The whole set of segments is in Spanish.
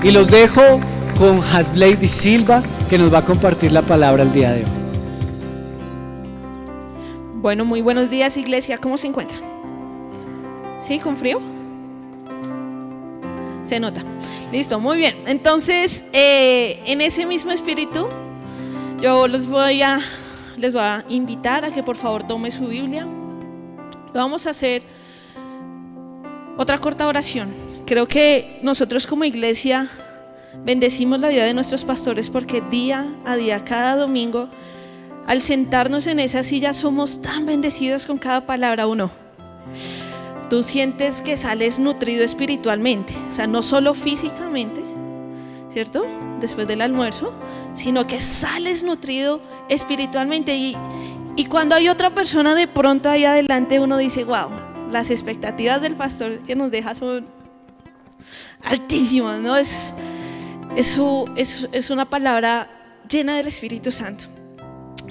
Y los dejo con Hasblady Silva, que nos va a compartir la palabra el día de hoy. Bueno, muy buenos días, iglesia. ¿Cómo se encuentran? ¿Sí? ¿Con frío? Se nota. Listo, muy bien. Entonces, en ese mismo espíritu, yo les voy a invitar a que por favor tome su Biblia. Vamos a hacer otra corta oración. Creo que nosotros como iglesia bendecimos la vida de nuestros pastores porque día a día, cada domingo, al sentarnos en esa silla somos tan bendecidos con cada palabra, ¿o no? Tú sientes que sales nutrido espiritualmente, o sea, no solo físicamente, ¿cierto? Después del almuerzo, sino que sales nutrido espiritualmente. Y cuando hay otra persona de pronto ahí adelante, uno dice, wow, las expectativas del pastor que nos deja son altísimas, ¿no? Es una palabra llena del Espíritu Santo.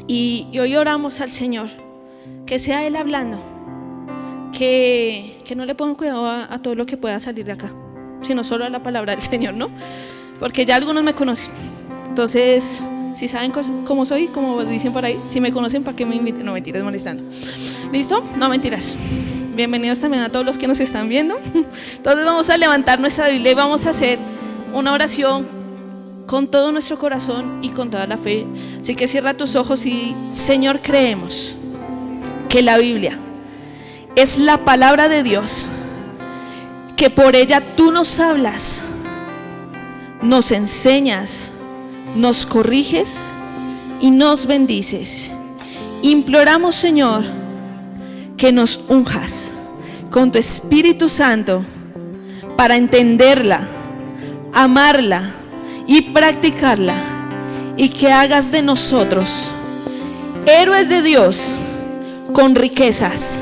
Y hoy oramos al Señor, que sea Él hablando, que no le pongan cuidado a todo lo que pueda salir de acá, sino solo a la palabra del Señor, ¿no? Porque ya algunos me conocen. Entonces, si saben cómo soy, como dicen por ahí, si me conocen, ¿para qué me inviten? No, mentiras, molestando. ¿Listo? No, mentiras. Bienvenidos también a todos los que nos están viendo. Entonces vamos a levantar nuestra Biblia y vamos a hacer una oración con todo nuestro corazón y con toda la fe. Así que cierra tus ojos y, Señor, creemos que la Biblia es la palabra de Dios, que por ella tú nos hablas, nos enseñas, nos corriges y nos bendices. Imploramos, Señor, que nos unjas con tu Espíritu Santo para entenderla, amarla y practicarla, y que hagas de nosotros héroes de Dios con riquezas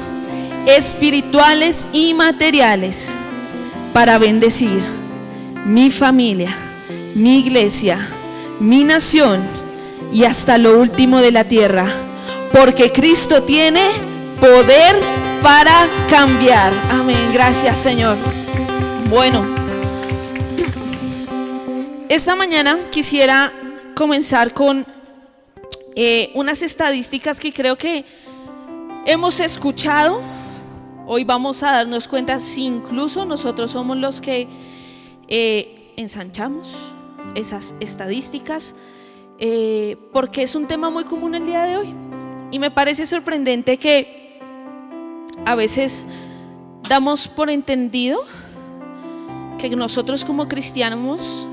espirituales y materiales para bendecir mi familia, mi iglesia, mi nación y hasta lo último de la tierra, porque Cristo tiene poder para cambiar. Amén. Gracias, Señor. Bueno, esta mañana quisiera comenzar con unas estadísticas que creo que hemos escuchado. Hoy vamos a darnos cuenta si incluso nosotros somos los que ensanchamos esas estadísticas, porque es un tema muy común el día de hoy. Y me parece sorprendente que a veces damos por entendido que nosotros como cristianos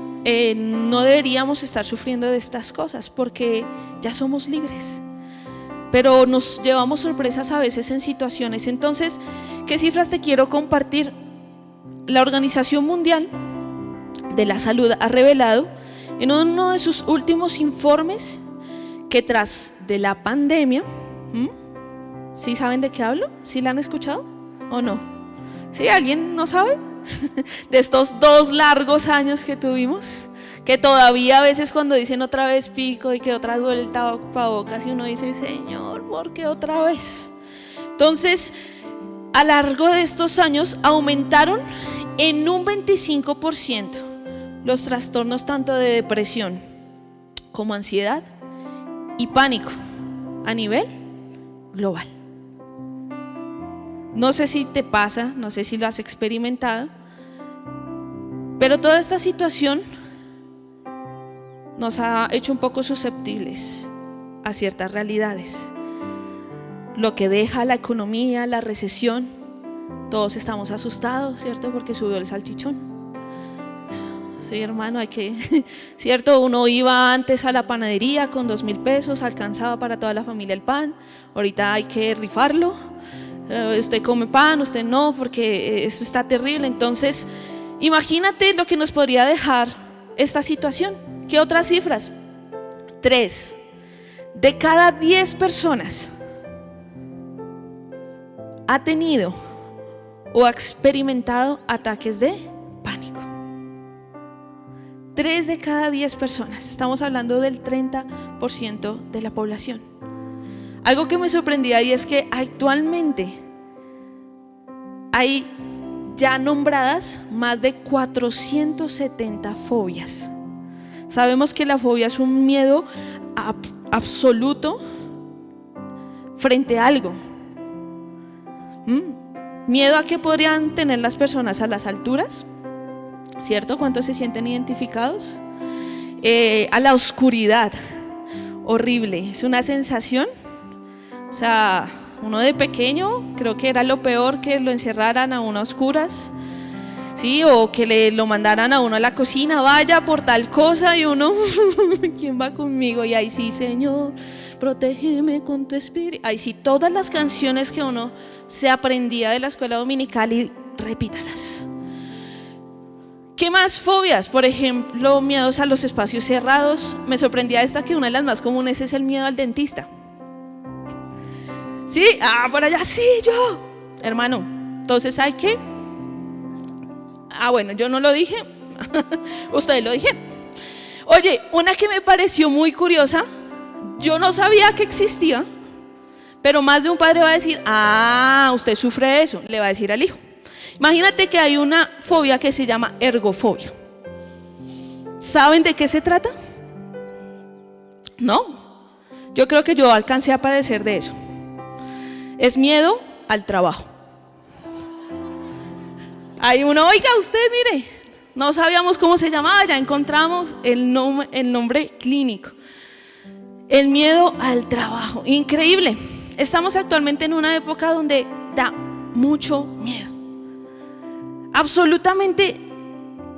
no deberíamos estar sufriendo de estas cosas porque ya somos libres, pero nos llevamos sorpresas a veces en situaciones. Entonces, ¿qué cifras te quiero compartir? La Organización Mundial de la Salud ha revelado en uno de sus últimos informes que tras de la pandemia, ¿sí saben de qué hablo? ¿Sí la han escuchado o no? ¿Sí? ¿Alguien no sabe? De estos 2 largos años que tuvimos, que todavía a veces cuando dicen otra vez pico y que otra vuelta tapabocas, y uno dice, Señor, ¿por qué otra vez? Entonces, a lo largo de estos años aumentaron en un 25% los trastornos tanto de depresión como ansiedad y pánico a nivel global. No sé si te pasa, no sé si lo has experimentado, pero toda esta situación nos ha hecho un poco susceptibles a ciertas realidades. Lo que deja la economía, la recesión, todos estamos asustados, ¿cierto? Porque subió el salchichón. Sí, hermano, hay que, ¿cierto? Uno iba antes a la panadería con 2,000 pesos, alcanzaba para toda la familia el pan. Ahorita hay que rifarlo. Usted come pan, usted no, porque esto está terrible. Entonces, imagínate lo que nos podría dejar esta situación. ¿Qué otras cifras? 3 de cada 10 personas ha tenido o ha experimentado ataques de pánico. 3 de cada 10 personas. Estamos hablando del 30% de la población. Algo que me sorprendía y es que actualmente hay ya nombradas más de 470 fobias. Sabemos que la fobia es un miedo absoluto frente a algo. Miedo a que podrían tener las personas a las alturas, ¿cierto? ¿Cuántos se sienten identificados? A la oscuridad, horrible, es una sensación. O sea, uno de pequeño creo que era lo peor, que lo encerraran a uno a oscuras, ¿sí? O que lo mandaran a uno a la cocina, vaya por tal cosa, y uno, ¿quién va conmigo? Y ahí sí, Señor, protégeme con tu espíritu. Ahí sí, todas las canciones que uno se aprendía de la escuela dominical, y repítalas. ¿Qué más fobias? Por ejemplo, miedos a los espacios cerrados. Me sorprendía esta, que una de las más comunes es el miedo al dentista. Sí, por allá, sí, yo. Hermano, entonces hay que... bueno, yo no lo dije, ustedes lo dijeron. Oye, una que me pareció muy curiosa, yo no sabía que existía, pero más de un padre va a decir, usted sufre de eso, le va a decir al hijo. Imagínate que hay una fobia que se llama ergofobia. ¿Saben de qué se trata? No, yo creo que yo alcancé a padecer de eso. Es miedo al trabajo. Hay uno, oiga usted, mire, no sabíamos cómo se llamaba, ya encontramos el nombre clínico. El miedo al trabajo, increíble. Estamos actualmente en una época donde da mucho miedo. Absolutamente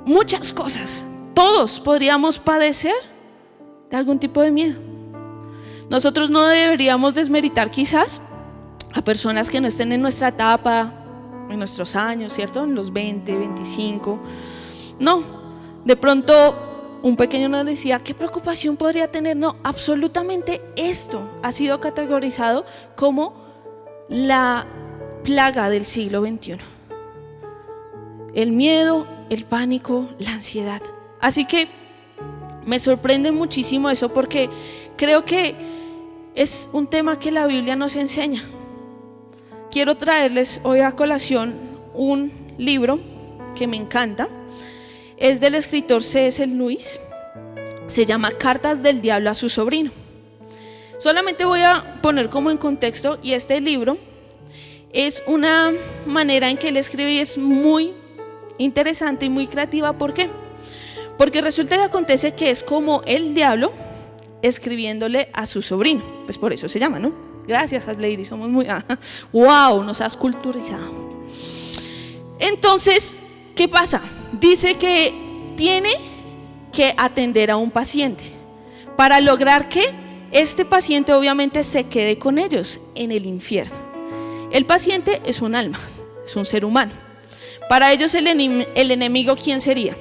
muchas cosas. Todos podríamos padecer de algún tipo de miedo. Nosotros no deberíamos desmeritar quizás a personas que no estén en nuestra etapa, en nuestros años, ¿cierto? En los 20, 25. No, de pronto un pequeño nos decía, ¿qué preocupación podría tener? No, absolutamente esto ha sido categorizado como la plaga del siglo XXI. El miedo, el pánico, la ansiedad. Así que me sorprende muchísimo eso, porque creo que es un tema que la Biblia nos enseña. Quiero traerles hoy a colación un libro que me encanta. Es del escritor C.S. Lewis. Se llama Cartas del Diablo a su sobrino. Solamente voy a poner como en contexto, y este libro es una manera en que él escribe y es muy interesante y muy creativa. ¿Por qué? Porque resulta que acontece que es como el diablo escribiéndole a su sobrino. Pues por eso se llama, ¿no? Gracias, Lady, somos muy... wow, nos has culturizado. Entonces, ¿qué pasa? Dice que tiene que atender a un paciente para lograr que este paciente obviamente se quede con ellos en el infierno. El paciente es un alma, es un ser humano. Para ellos el enemigo, ¿quién sería?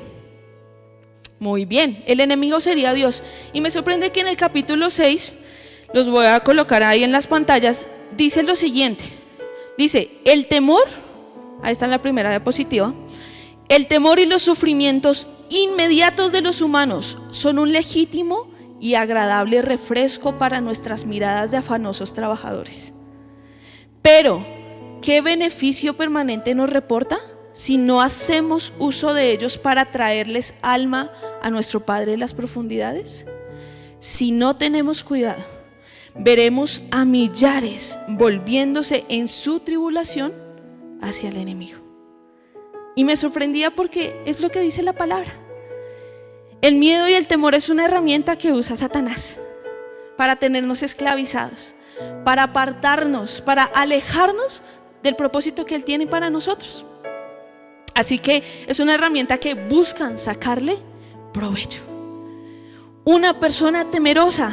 Muy bien, el enemigo sería Dios. Y me sorprende que en el capítulo 6, los voy a colocar ahí en las pantallas, dice lo siguiente. Dice, el temor, ahí está en la primera diapositiva, el temor y los sufrimientos inmediatos de los humanos son un legítimo y agradable refresco para nuestras miradas de afanosos trabajadores. Pero, ¿qué beneficio permanente nos reporta si no hacemos uso de ellos para traerles alma a nuestro Padre de las profundidades? Si no tenemos cuidado, veremos a millares volviéndose en su tribulación hacia el enemigo. Y me sorprendía porque es lo que dice la palabra. El miedo y el temor es una herramienta que usa Satanás para tenernos esclavizados, para apartarnos, para alejarnos del propósito que él tiene para nosotros. Así que es una herramienta que buscan sacarle provecho. Una persona temerosa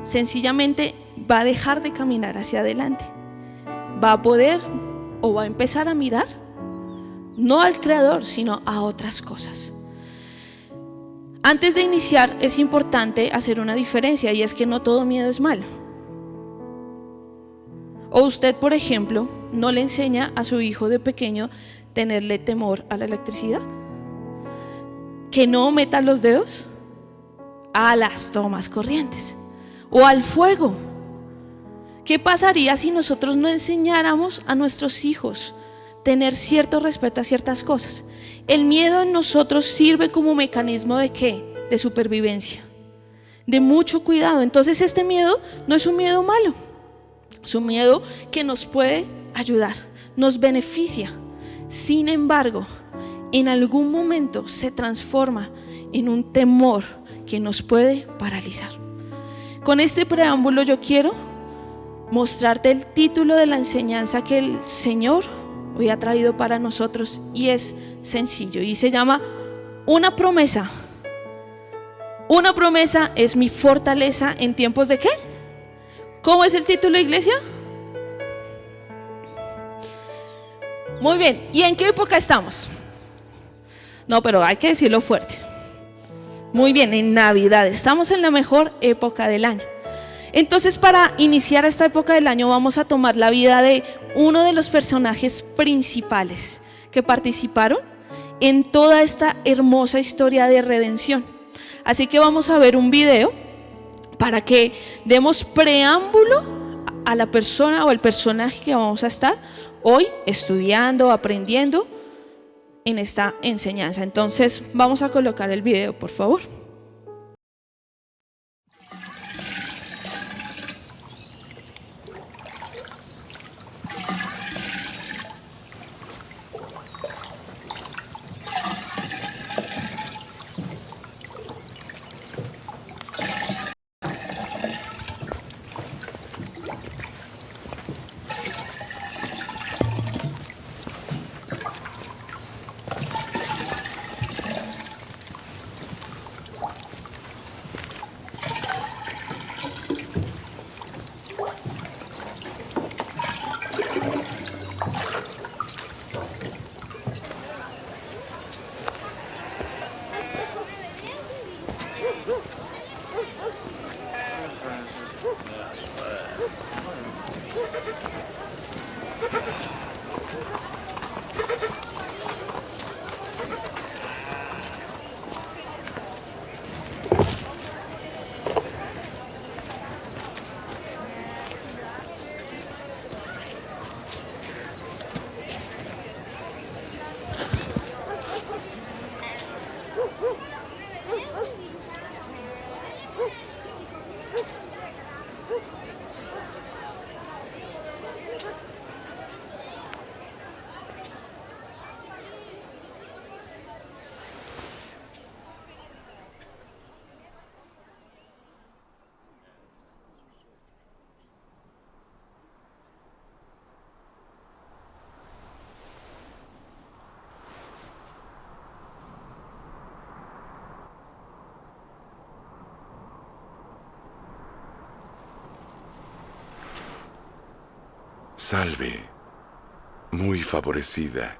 sencillamente va a dejar de caminar hacia adelante. Va a poder o va a empezar a mirar no al Creador, sino a otras cosas. Antes de iniciar es importante hacer una diferencia, y es que no todo miedo es malo. O usted, por ejemplo, no le enseña a su hijo de pequeño tenerle temor a la electricidad, que no meta los dedos a las tomas corrientes o al fuego. ¿Qué pasaría si nosotros no enseñáramos a nuestros hijos tener cierto respeto a ciertas cosas. El miedo en nosotros sirve como mecanismo ¿de qué? De supervivencia, de mucho cuidado. Entonces este miedo no es un miedo malo, es un miedo que nos puede ayudar, nos beneficia. Sin embargo, en algún momento se transforma en un temor que nos puede paralizar. Con este preámbulo yo quiero mostrarte el título de la enseñanza que el Señor hoy ha traído para nosotros, y es sencillo y se llama Una promesa. Una promesa es mi fortaleza en tiempos ¿de qué? ¿Cómo es el título, iglesia? Muy bien, ¿y en qué época estamos? No, pero hay que decirlo fuerte. Muy bien, en Navidad, estamos en la mejor época del año. Entonces, para iniciar esta época del año vamos a tomar la vida de uno de los personajes principales que participaron en toda esta hermosa historia de redención. Así que vamos a ver un video para que demos preámbulo a la persona o al personaje que vamos a estar hoy estudiando, aprendiendo en esta enseñanza. Entonces vamos a colocar el video, por favor. Salve, muy favorecida.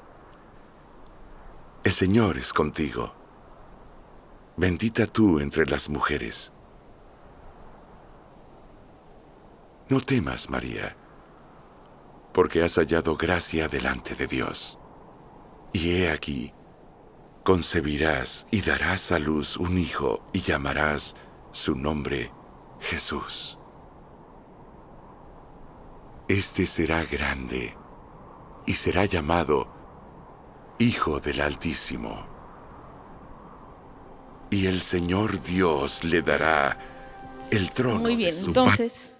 El Señor es contigo. Bendita tú entre las mujeres. No temas, María, porque has hallado gracia delante de Dios. Y he aquí, concebirás y darás a luz un hijo y llamarás su nombre Jesús. Este será grande y será llamado Hijo del Altísimo. Y el Señor Dios le dará el trono. Muy bien, entonces,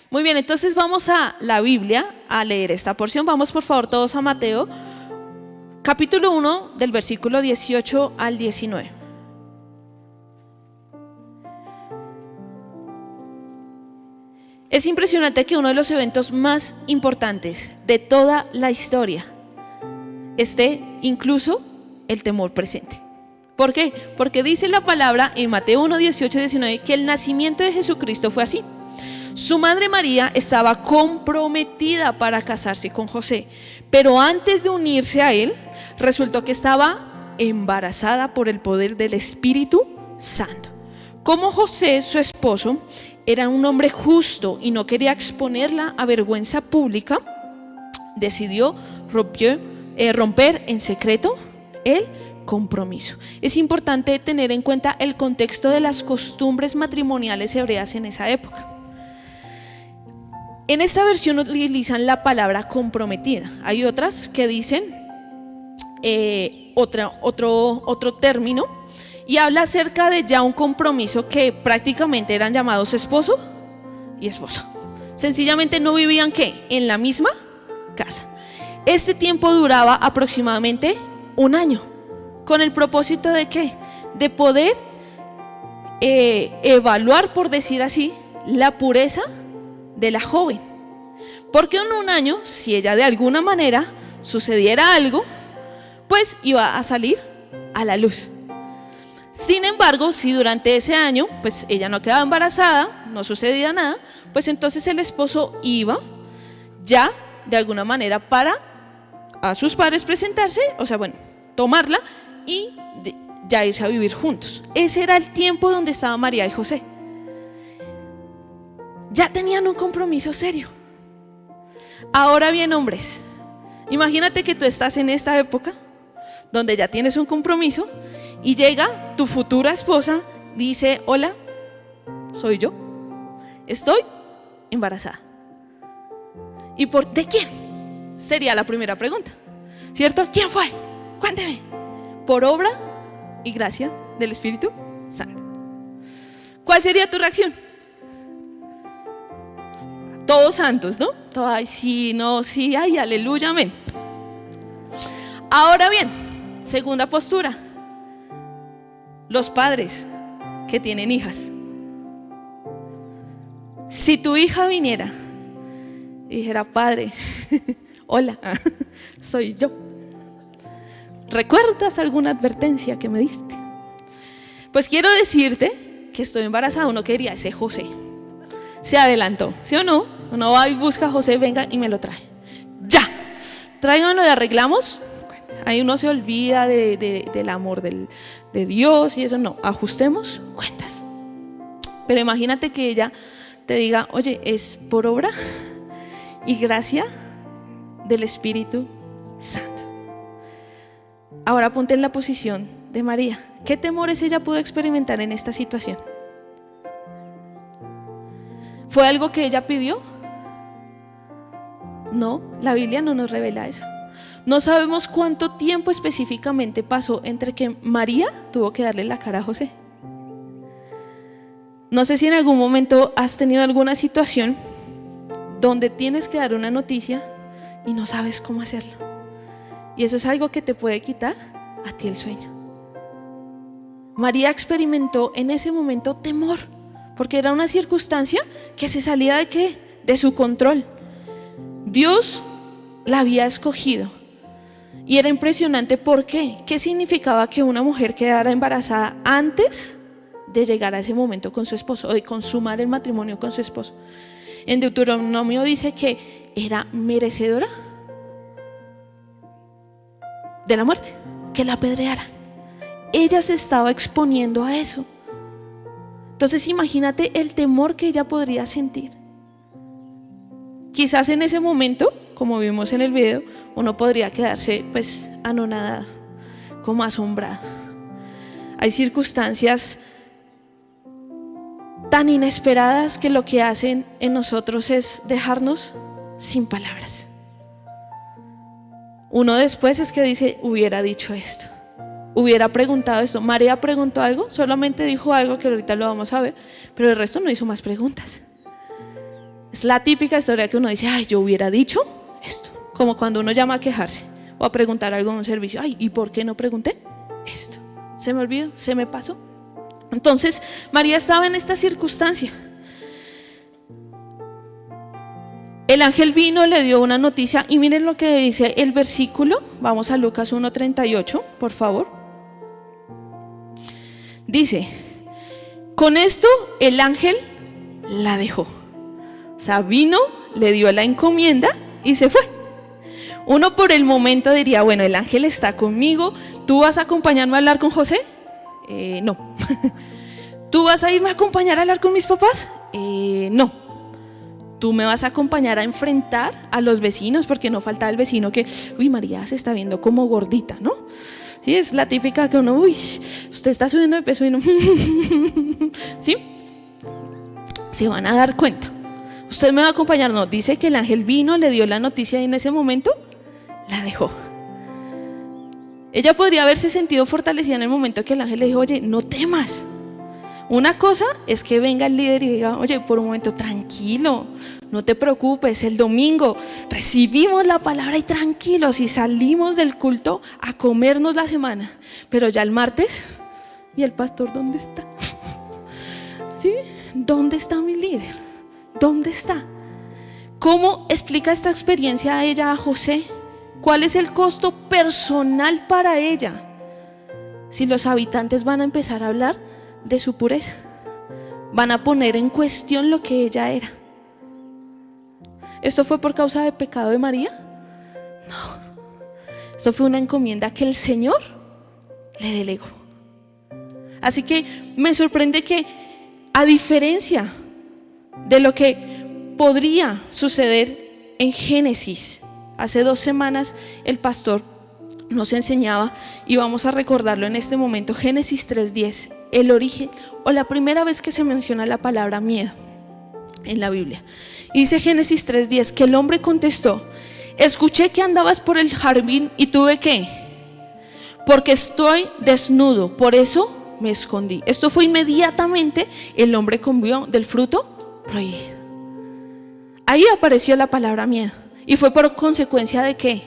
muy bien, entonces vamos a la Biblia a leer esta porción. Vamos por favor todos a Mateo, capítulo 1, del versículo 18 al 19. Es impresionante que uno de los eventos más importantes de toda la historia esté incluso el temor presente. ¿Por qué? Porque dice la palabra en Mateo 1, 18 y 19 que el nacimiento de Jesucristo fue así. Su madre María estaba comprometida para casarse con José, pero antes de unirse a él, resultó que estaba embarazada por el poder del Espíritu Santo. Como José, su esposo, era un hombre justo y no quería exponerla a vergüenza pública, decidió romper en secreto el compromiso. Es importante tener en cuenta el contexto de las costumbres matrimoniales hebreas en esa época. En esta versión utilizan la palabra comprometida. Hay otras que dicen otro término y habla acerca de ya un compromiso que prácticamente eran llamados esposo y esposa. Sencillamente no vivían ¿qué? En la misma casa. Este tiempo duraba aproximadamente un año. ¿Con el propósito de qué? De poder evaluar, por decir así, la pureza de la joven. Porque en un año, si ella de alguna manera sucediera algo, pues iba a salir a la luz. Sin embargo, si durante ese año pues ella no quedaba embarazada, no sucedía nada, pues entonces el esposo iba ya de alguna manera para a sus padres presentarse, o sea, bueno, tomarla y ya irse a vivir juntos. Ese era el tiempo donde estaban María y José. Ya tenían un compromiso serio. Ahora bien, hombres, imagínate que tú estás en esta época donde ya tienes un compromiso y llega tu futura esposa, dice: hola, soy yo, estoy embarazada. ¿Y de quién? Sería la primera pregunta, ¿cierto? ¿Quién fue? Cuénteme. Por obra y gracia del Espíritu Santo. ¿Cuál sería tu reacción? Todos santos, ¿no? Ay, sí, no, sí, ay, aleluya, amén. Ahora bien, segunda postura. Los padres que tienen hijas. Si tu hija viniera y dijera: padre, hola, soy yo, ¿recuerdas alguna advertencia que me diste? Pues quiero decirte que estoy embarazada. Uno quería ese José. Se adelantó, ¿sí o no? Uno va y busca a José, venga y me lo trae. Ya, tráiganlo y arreglamos. Ahí uno se olvida del amor de Dios y eso. No, ajustemos cuentas. Pero imagínate que ella te diga: oye, es por obra y gracia del Espíritu Santo. Ahora ponte en la posición de María. ¿Qué temores ella pudo experimentar en esta situación? ¿Fue algo que ella pidió? No, la Biblia no nos revela eso. No sabemos cuánto tiempo específicamente pasó entre que María tuvo que darle la cara a José. No sé si en algún momento has tenido alguna situación donde tienes que dar una noticia y no sabes cómo hacerlo. Y eso es algo que te puede quitar a ti el sueño. María experimentó en ese momento temor, porque era una circunstancia que se salía de ¿qué? De su control. Dios la había escogido y era impresionante. ¿Por qué? ¿Qué significaba que una mujer quedara embarazada antes de llegar a ese momento con su esposo, o de consumar el matrimonio con su esposo? En Deuteronomio dice que era merecedora de la muerte, que la apedrearan. Ella se estaba exponiendo a eso. Entonces imagínate el temor que ella podría sentir. Quizás en ese momento, como vimos en el video, uno podría quedarse pues anonadado, como asombrado. Hay circunstancias tan inesperadas que lo que hacen en nosotros es dejarnos sin palabras. Uno después es que dice: hubiera dicho esto, hubiera preguntado esto. María preguntó algo, solamente dijo algo que ahorita lo vamos a ver, pero el resto no hizo más preguntas. Es la típica historia que uno dice: ay, yo hubiera dicho esto. Como cuando uno llama a quejarse o a preguntar algo en un servicio: ay, ¿y por qué no pregunté esto? Se me olvidó, se me pasó. Entonces María estaba en esta circunstancia. El ángel vino, le dio una noticia y miren lo que dice el versículo. Vamos a Lucas 1:38, por favor. Dice: con esto el ángel la dejó. O sea, vino, le dio la encomienda y se fue. Uno por el momento diría: bueno, el ángel está conmigo, ¿tú vas a acompañarme a hablar con José? No. ¿Tú vas a irme a acompañar a hablar con mis papás? No. Tú me vas a acompañar a enfrentar a los vecinos, porque no falta el vecino que: uy, María se está viendo como gordita, ¿no? Sí, es la típica que uno: uy, usted está subiendo de peso y no. ¿Sí? Se van a dar cuenta. ¿usted me va a acompañar? No, dice que el ángel vino, le dio la noticia y en ese momento la dejó. Ella podría haberse sentido fortalecida en el momento que el ángel le dijo, oye, no temas. Una cosa es que venga el líder y diga, oye, por un momento, tranquilo, no te preocupes, el domingo recibimos la palabra y tranquilos y salimos del culto a comernos la semana. Pero ya el martes, ¿y el pastor dónde está? ¿Sí? ¿Dónde está mi líder? ¿Dónde está? ¿Cómo explica esta experiencia a ella, a José? ¿Cuál es el costo personal para ella? Si los habitantes van a empezar a hablar de su pureza, van a poner en cuestión lo que ella era. ¿Esto fue por causa del pecado de María? No. Esto fue una encomienda que el Señor le delegó. Así que me sorprende que, a diferencia de lo que podría suceder en Génesis, hace 2 semanas el pastor nos enseñaba y vamos a recordarlo en este momento, Génesis 3:10, el origen o la primera vez que se menciona la palabra miedo en la Biblia. Y dice Génesis 3:10 que el hombre contestó, escuché que andabas por el jardín y tuve que, porque estoy desnudo, por eso me escondí. Esto fue inmediatamente, el hombre comió del fruto prohibido. Ahí apareció la palabra miedo. ¿Y fue por consecuencia de qué?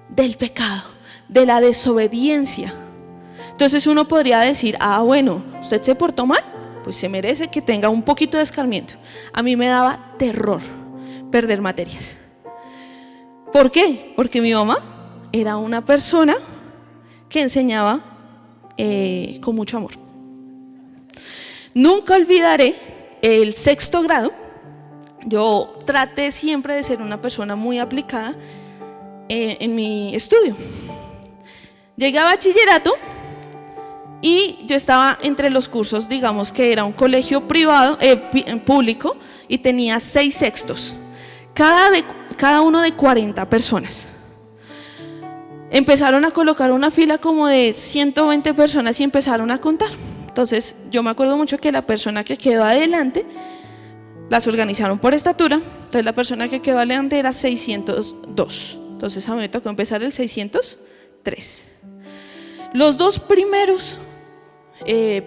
Del pecado, de la desobediencia. Entonces uno podría decir, bueno, usted se portó mal, pues se merece que tenga un poquito de escarmiento. A mí me daba terror perder materias. ¿Por qué? Porque mi mamá era una persona que enseñaba con mucho amor. Nunca olvidaré el 6º grado. Yo traté siempre de ser una persona muy aplicada en mi estudio. Llegué a bachillerato y yo estaba entre los cursos, digamos que era un colegio privado, público, y tenía 6 sextos, cada uno de 40 personas. Empezaron a colocar una fila como de 120 personas y empezaron a contar. Entonces yo me acuerdo mucho que la persona que quedó adelante, las organizaron por estatura, entonces la persona que quedó adelante era 602. Entonces a mí me tocó empezar el 603. Los 2 primeros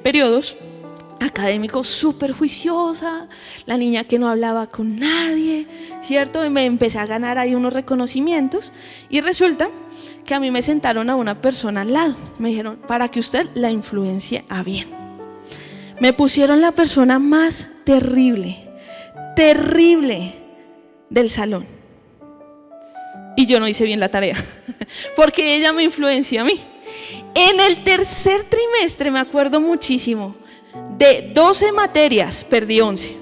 periodos académicos, súper juiciosa, la niña que no hablaba con nadie, ¿cierto? Y me empecé a ganar ahí unos reconocimientos y resulta que a mí me sentaron a una persona al lado. Me dijeron, para que usted la influencie a bien. Me pusieron la persona más terrible del salón. Y yo no hice bien la tarea, porque ella me influenció a mí. En el 3er trimestre, me acuerdo muchísimo, de 12 materias, perdí 11.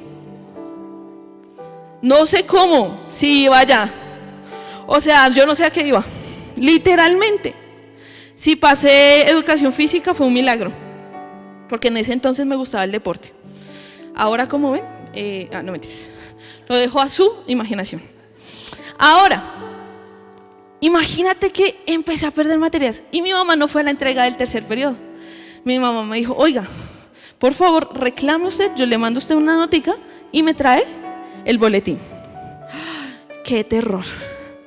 No sé cómo, si iba allá. O sea, yo no sé a qué iba. Literalmente. Si pasé educación física fue un milagro, porque en ese entonces me gustaba el deporte. Ahora, como ven, no mentiras, lo dejo a su imaginación. Ahora, imagínate que empecé a perder materias y mi mamá no fue a la entrega del 3er periodo. Mi mamá me dijo, oiga, por favor, reclame usted, yo le mando a usted una notica y me trae el boletín. ¡Qué terror!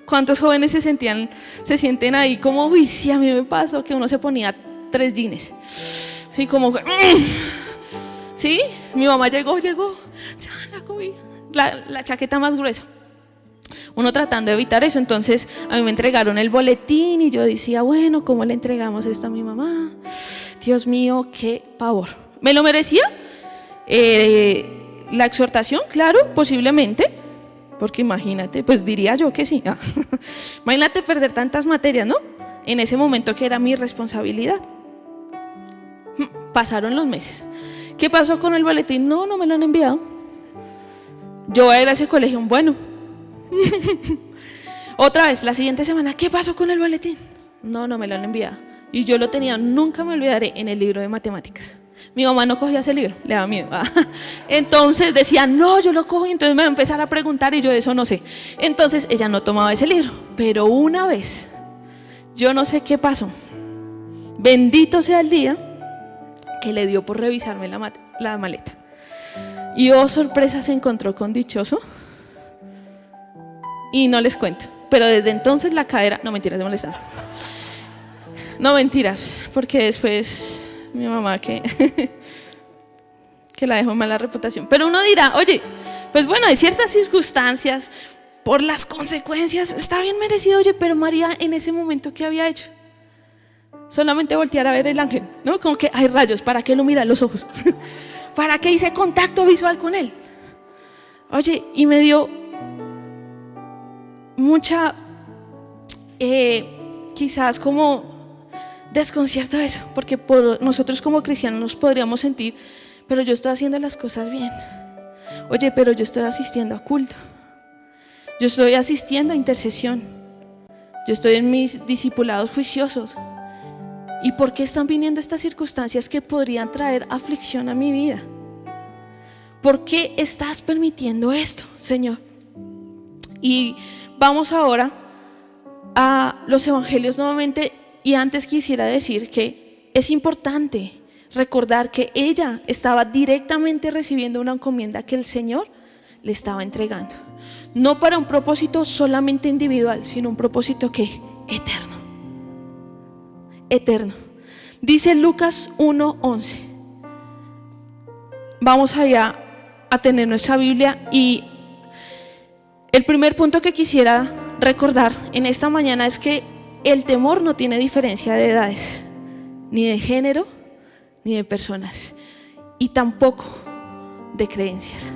¿Cuántos jóvenes se sienten ahí como, uy, sí, a mí me pasó que uno se ponía 3 jeans? Sí, como, sí, mi mamá llegó, ya la comí, la chaqueta más gruesa. Uno tratando de evitar eso. Entonces a mí me entregaron el boletín y yo decía, bueno, ¿cómo le entregamos esto a mi mamá? Dios mío, qué pavor. ¿Me lo merecía? La exhortación, claro, posiblemente, porque imagínate, pues diría yo que sí. Imagínate perder tantas materias, ¿no? En ese momento que era mi responsabilidad. Pasaron los meses. ¿Qué pasó con el boletín? No me lo han enviado. Yo voy a ir a ese colegio, bueno. Otra vez, la siguiente semana, ¿qué pasó con el boletín? No me lo han enviado. Y yo lo tenía, nunca me olvidaré, en el libro de matemáticas. Mi mamá no cogía ese libro, le daba miedo. Entonces decía, no, yo lo cojo y entonces me va a empezar a preguntar y yo de eso no sé. Entonces ella no tomaba ese libro. Pero una vez, yo no sé qué pasó, bendito sea el día que le dio por revisarme la maleta. Y oh sorpresa, se encontró con dichoso. Y no les cuento, pero desde entonces la cadera, no mentiras, de molestar. No mentiras, porque después mi mamá que la dejó en mala reputación. Pero uno dirá, oye, pues bueno, hay ciertas circunstancias, por las consecuencias, está bien merecido. Oye, pero María en ese momento, ¿qué había hecho? Solamente voltear a ver el ángel, ¿no? Como que, hay rayos, ¿para qué lo mira a los ojos? ¿Para qué hice contacto visual con él? Oye, y me dio mucha, quizás como desconcierto eso, porque por nosotros como cristianos nos podríamos sentir, pero yo estoy haciendo las cosas bien. Oye, pero yo estoy asistiendo a culto, yo estoy asistiendo a intercesión, yo estoy en mis discipulados juiciosos. ¿Y por qué están viniendo estas circunstancias que podrían traer aflicción a mi vida? ¿Por qué estás permitiendo esto, Señor? Y vamos ahora a los evangelios nuevamente. Y antes quisiera decir que es importante recordar que ella estaba directamente recibiendo una encomienda que el Señor le estaba entregando. No para un propósito solamente individual, sino un propósito que eterno. Eterno. Dice Lucas 1:11. Vamos allá a tener nuestra Biblia, y el primer punto que quisiera recordar en esta mañana es que el temor no tiene diferencia de edades, ni de género, ni de personas, y tampoco de creencias.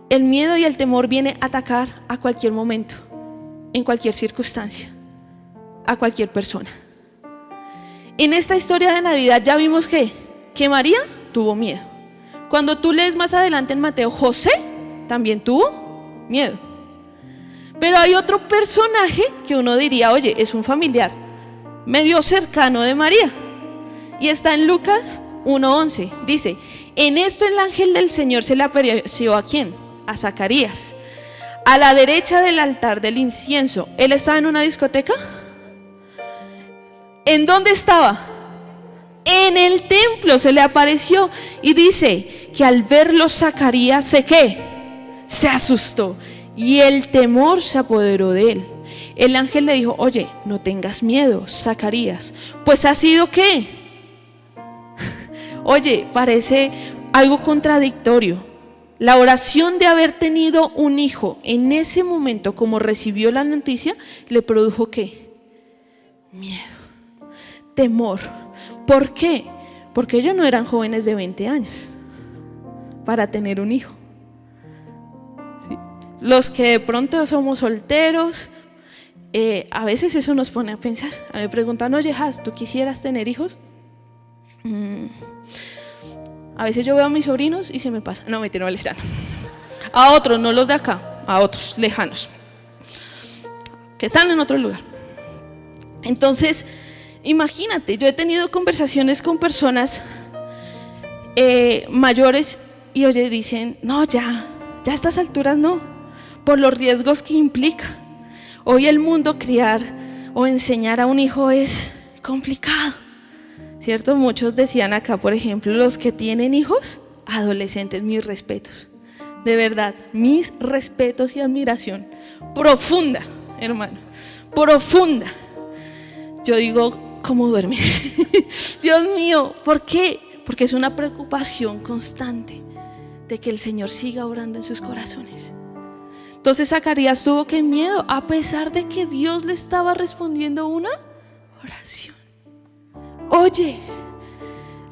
El miedo y el temor viene a atacar a cualquier momento, en cualquier circunstancia, a cualquier persona. En esta historia de Navidad ya vimos que María tuvo miedo. Cuando tú lees más adelante en Mateo, José también tuvo miedo. Pero hay otro personaje que uno diría, oye, es un familiar medio cercano de María, y está en Lucas 1:11. Dice: en esto el ángel del Señor se le apareció ¿a quién? A Zacarías, a la derecha del altar del incienso. Él estaba en una discoteca. ¿En dónde estaba? En el templo se le apareció, y dice que al verlo Zacarías se asustó, y el temor se apoderó de él. El ángel le dijo: oye, no tengas miedo, Zacarías, pues ha sido ¿qué? Oye, parece algo contradictorio. La oración de haber tenido un hijo en ese momento, como recibió la noticia, le produjo ¿qué? Miedo, temor. ¿Por qué? Porque ellos no eran jóvenes de 20 años para tener un hijo. ¿Sí? Los que de pronto somos solteros, a veces eso nos pone a pensar. A mí me preguntan: oye, Has, ¿tú quisieras tener hijos? A veces yo veo a mis sobrinos y se me pasa. No, me tiro al stand. A otros, no los de acá, a otros lejanos, que están en otro lugar. Entonces, imagínate, yo he tenido conversaciones con personas mayores, y oye, dicen: no, ya a estas alturas no, por los riesgos que implica. Hoy el mundo criar o enseñar a un hijo es complicado, ¿cierto? Muchos decían acá, por ejemplo, los que tienen hijos adolescentes, mis respetos, de verdad, mis respetos y admiración profunda, hermano, profunda. Yo digo, ¿cómo duerme? Dios mío, ¿por qué? Porque es una preocupación constante de que el Señor siga orando en sus corazones. Entonces Zacarías tuvo que miedo, a pesar de que Dios le estaba respondiendo una oración. Oye,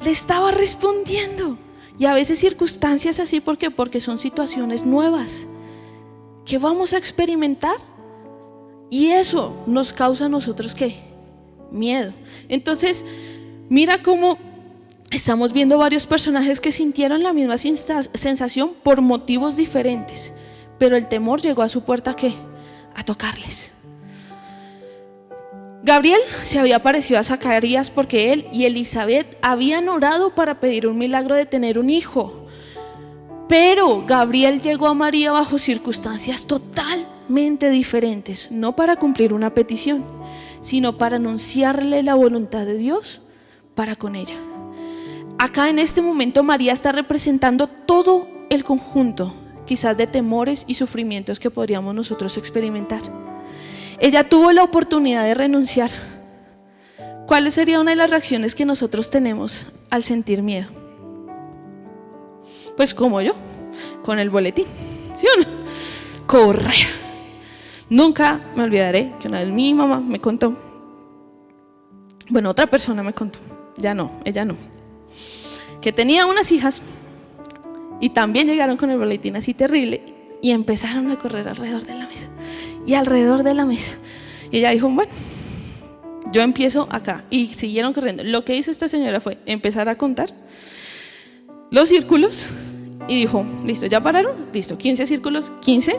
le estaba respondiendo. Y a veces circunstancias así, ¿por qué? Porque son situaciones nuevas que vamos a experimentar, y eso nos causa a nosotros ¿qué? Miedo. Entonces, mira cómo estamos viendo varios personajes que sintieron la misma sensación por motivos diferentes, pero el temor llegó a su puerta ¿qué? A tocarles. Gabriel se había aparecido a Zacarías porque él y Elizabeth habían orado para pedir un milagro de tener un hijo. Pero Gabriel llegó a María bajo circunstancias totalmente diferentes, no para cumplir una petición, sino para anunciarle la voluntad de Dios para con ella. acá en este momento María está representando todo el conjunto, quizás de temores y sufrimientos que podríamos nosotros experimentar. Ella tuvo la oportunidad de renunciar. ¿Cuál sería una de las reacciones que nosotros tenemos al sentir miedo? Pues como yo, con el boletín, ¿sí o no? Correr. Nunca me olvidaré que una vez mi mamá me contó, bueno, otra persona me contó, ya no, ella no, que tenía unas hijas y también llegaron con el boletín así terrible y empezaron a correr alrededor de la mesa y alrededor de la mesa. Y ella dijo, bueno, yo empiezo acá, y siguieron corriendo. Lo que hizo esta señora fue empezar a contar los círculos y dijo, listo, ¿ya pararon? Listo, 15 círculos, 15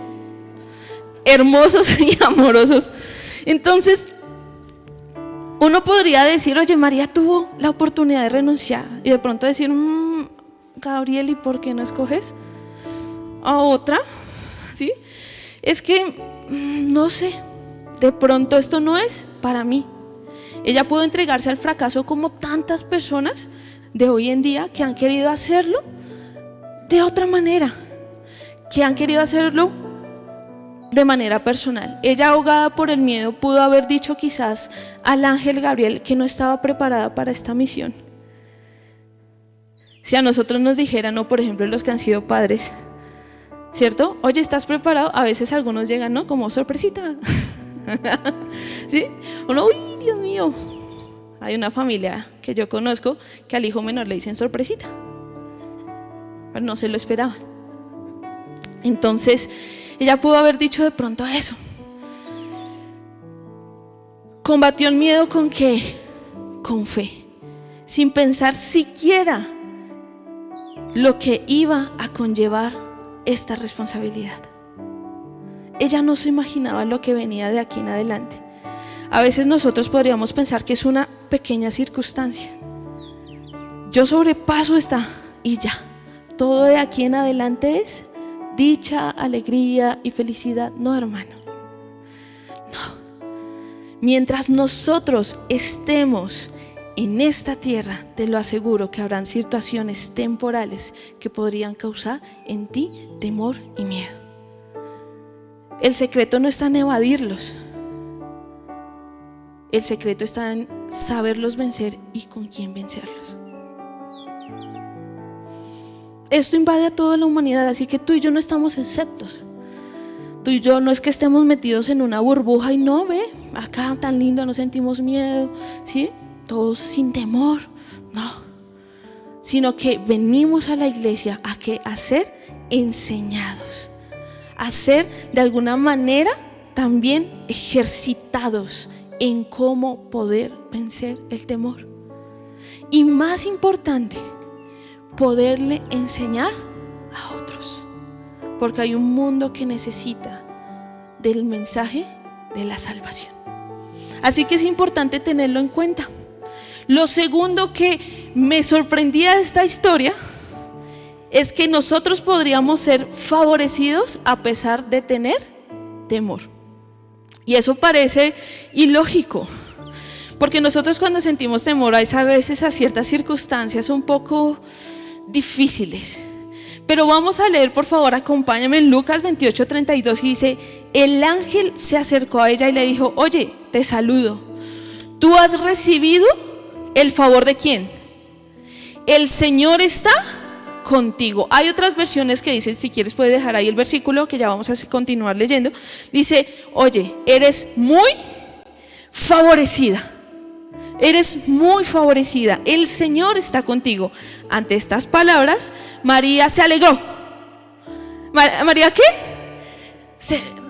hermosos y amorosos. Entonces uno podría decir, oye, María tuvo la oportunidad de renunciar y de pronto decir, Gabriel, ¿y por qué no escoges a otra? ¿Sí? Es que no sé, de pronto esto no es para mí. Ella pudo entregarse al fracaso como tantas personas de hoy en día que han querido hacerlo de otra manera, que han querido hacerlo de manera personal. Ella, ahogada por el miedo, pudo haber dicho quizás al ángel Gabriel que no estaba preparada para esta misión. Si a nosotros nos dijeran, no, por ejemplo, los que han sido padres, ¿cierto? Oye, ¿estás preparado? A veces algunos llegan, ¿no? Como sorpresita. ¿Sí? Uno, uy, Dios mío. Hay una familia que yo conozco que al hijo menor le dicen sorpresita, pero no se lo esperaban. Entonces ella pudo haber dicho de pronto eso. Combatió el miedo ¿con qué? Con fe, sin pensar siquiera lo que iba a conllevar esta responsabilidad. Ella no se imaginaba lo que venía de aquí en adelante. A veces nosotros podríamos pensar que es una pequeña circunstancia. Yo sobrepaso esta y ya. Todo de aquí en adelante es dicha, alegría y felicidad. No, hermano. No. Mientras nosotros estemos en esta tierra, te lo aseguro que habrán situaciones temporales que podrían causar en ti temor y miedo. El secreto no está en evadirlos. El secreto está en saberlos vencer y con quién vencerlos. Esto invade a toda la humanidad, así que tú y yo no estamos exceptos. Tú y yo no es que estemos metidos en una burbuja y no, ve, acá tan lindo, no sentimos miedo, ¿sí? Todos sin temor, no. Sino que venimos a la iglesia a ¿qué? A ser enseñados, a ser de alguna manera también ejercitados en cómo poder vencer el temor. Y más importante, poderle enseñar a otros, porque hay un mundo que necesita del mensaje de la salvación. Así que es importante tenerlo en cuenta. Lo segundo que me sorprendía de esta historia es que nosotros podríamos ser favorecidos a pesar de tener temor. Y eso parece ilógico, porque nosotros cuando sentimos temor hay a veces a ciertas circunstancias un poco difíciles. Pero vamos a leer, por favor, acompáñame en Lucas 28:32 y dice: el ángel se acercó a ella y le dijo: oye, te saludo, tú has recibido el favor de ¿quién? El Señor está contigo. Hay otras versiones que dicen, si quieres puedes dejar ahí el versículo que ya vamos a continuar leyendo. Dice: oye, eres muy favorecida. Eres muy favorecida, el Señor está contigo. Ante estas palabras, María se alegró. ¿María qué?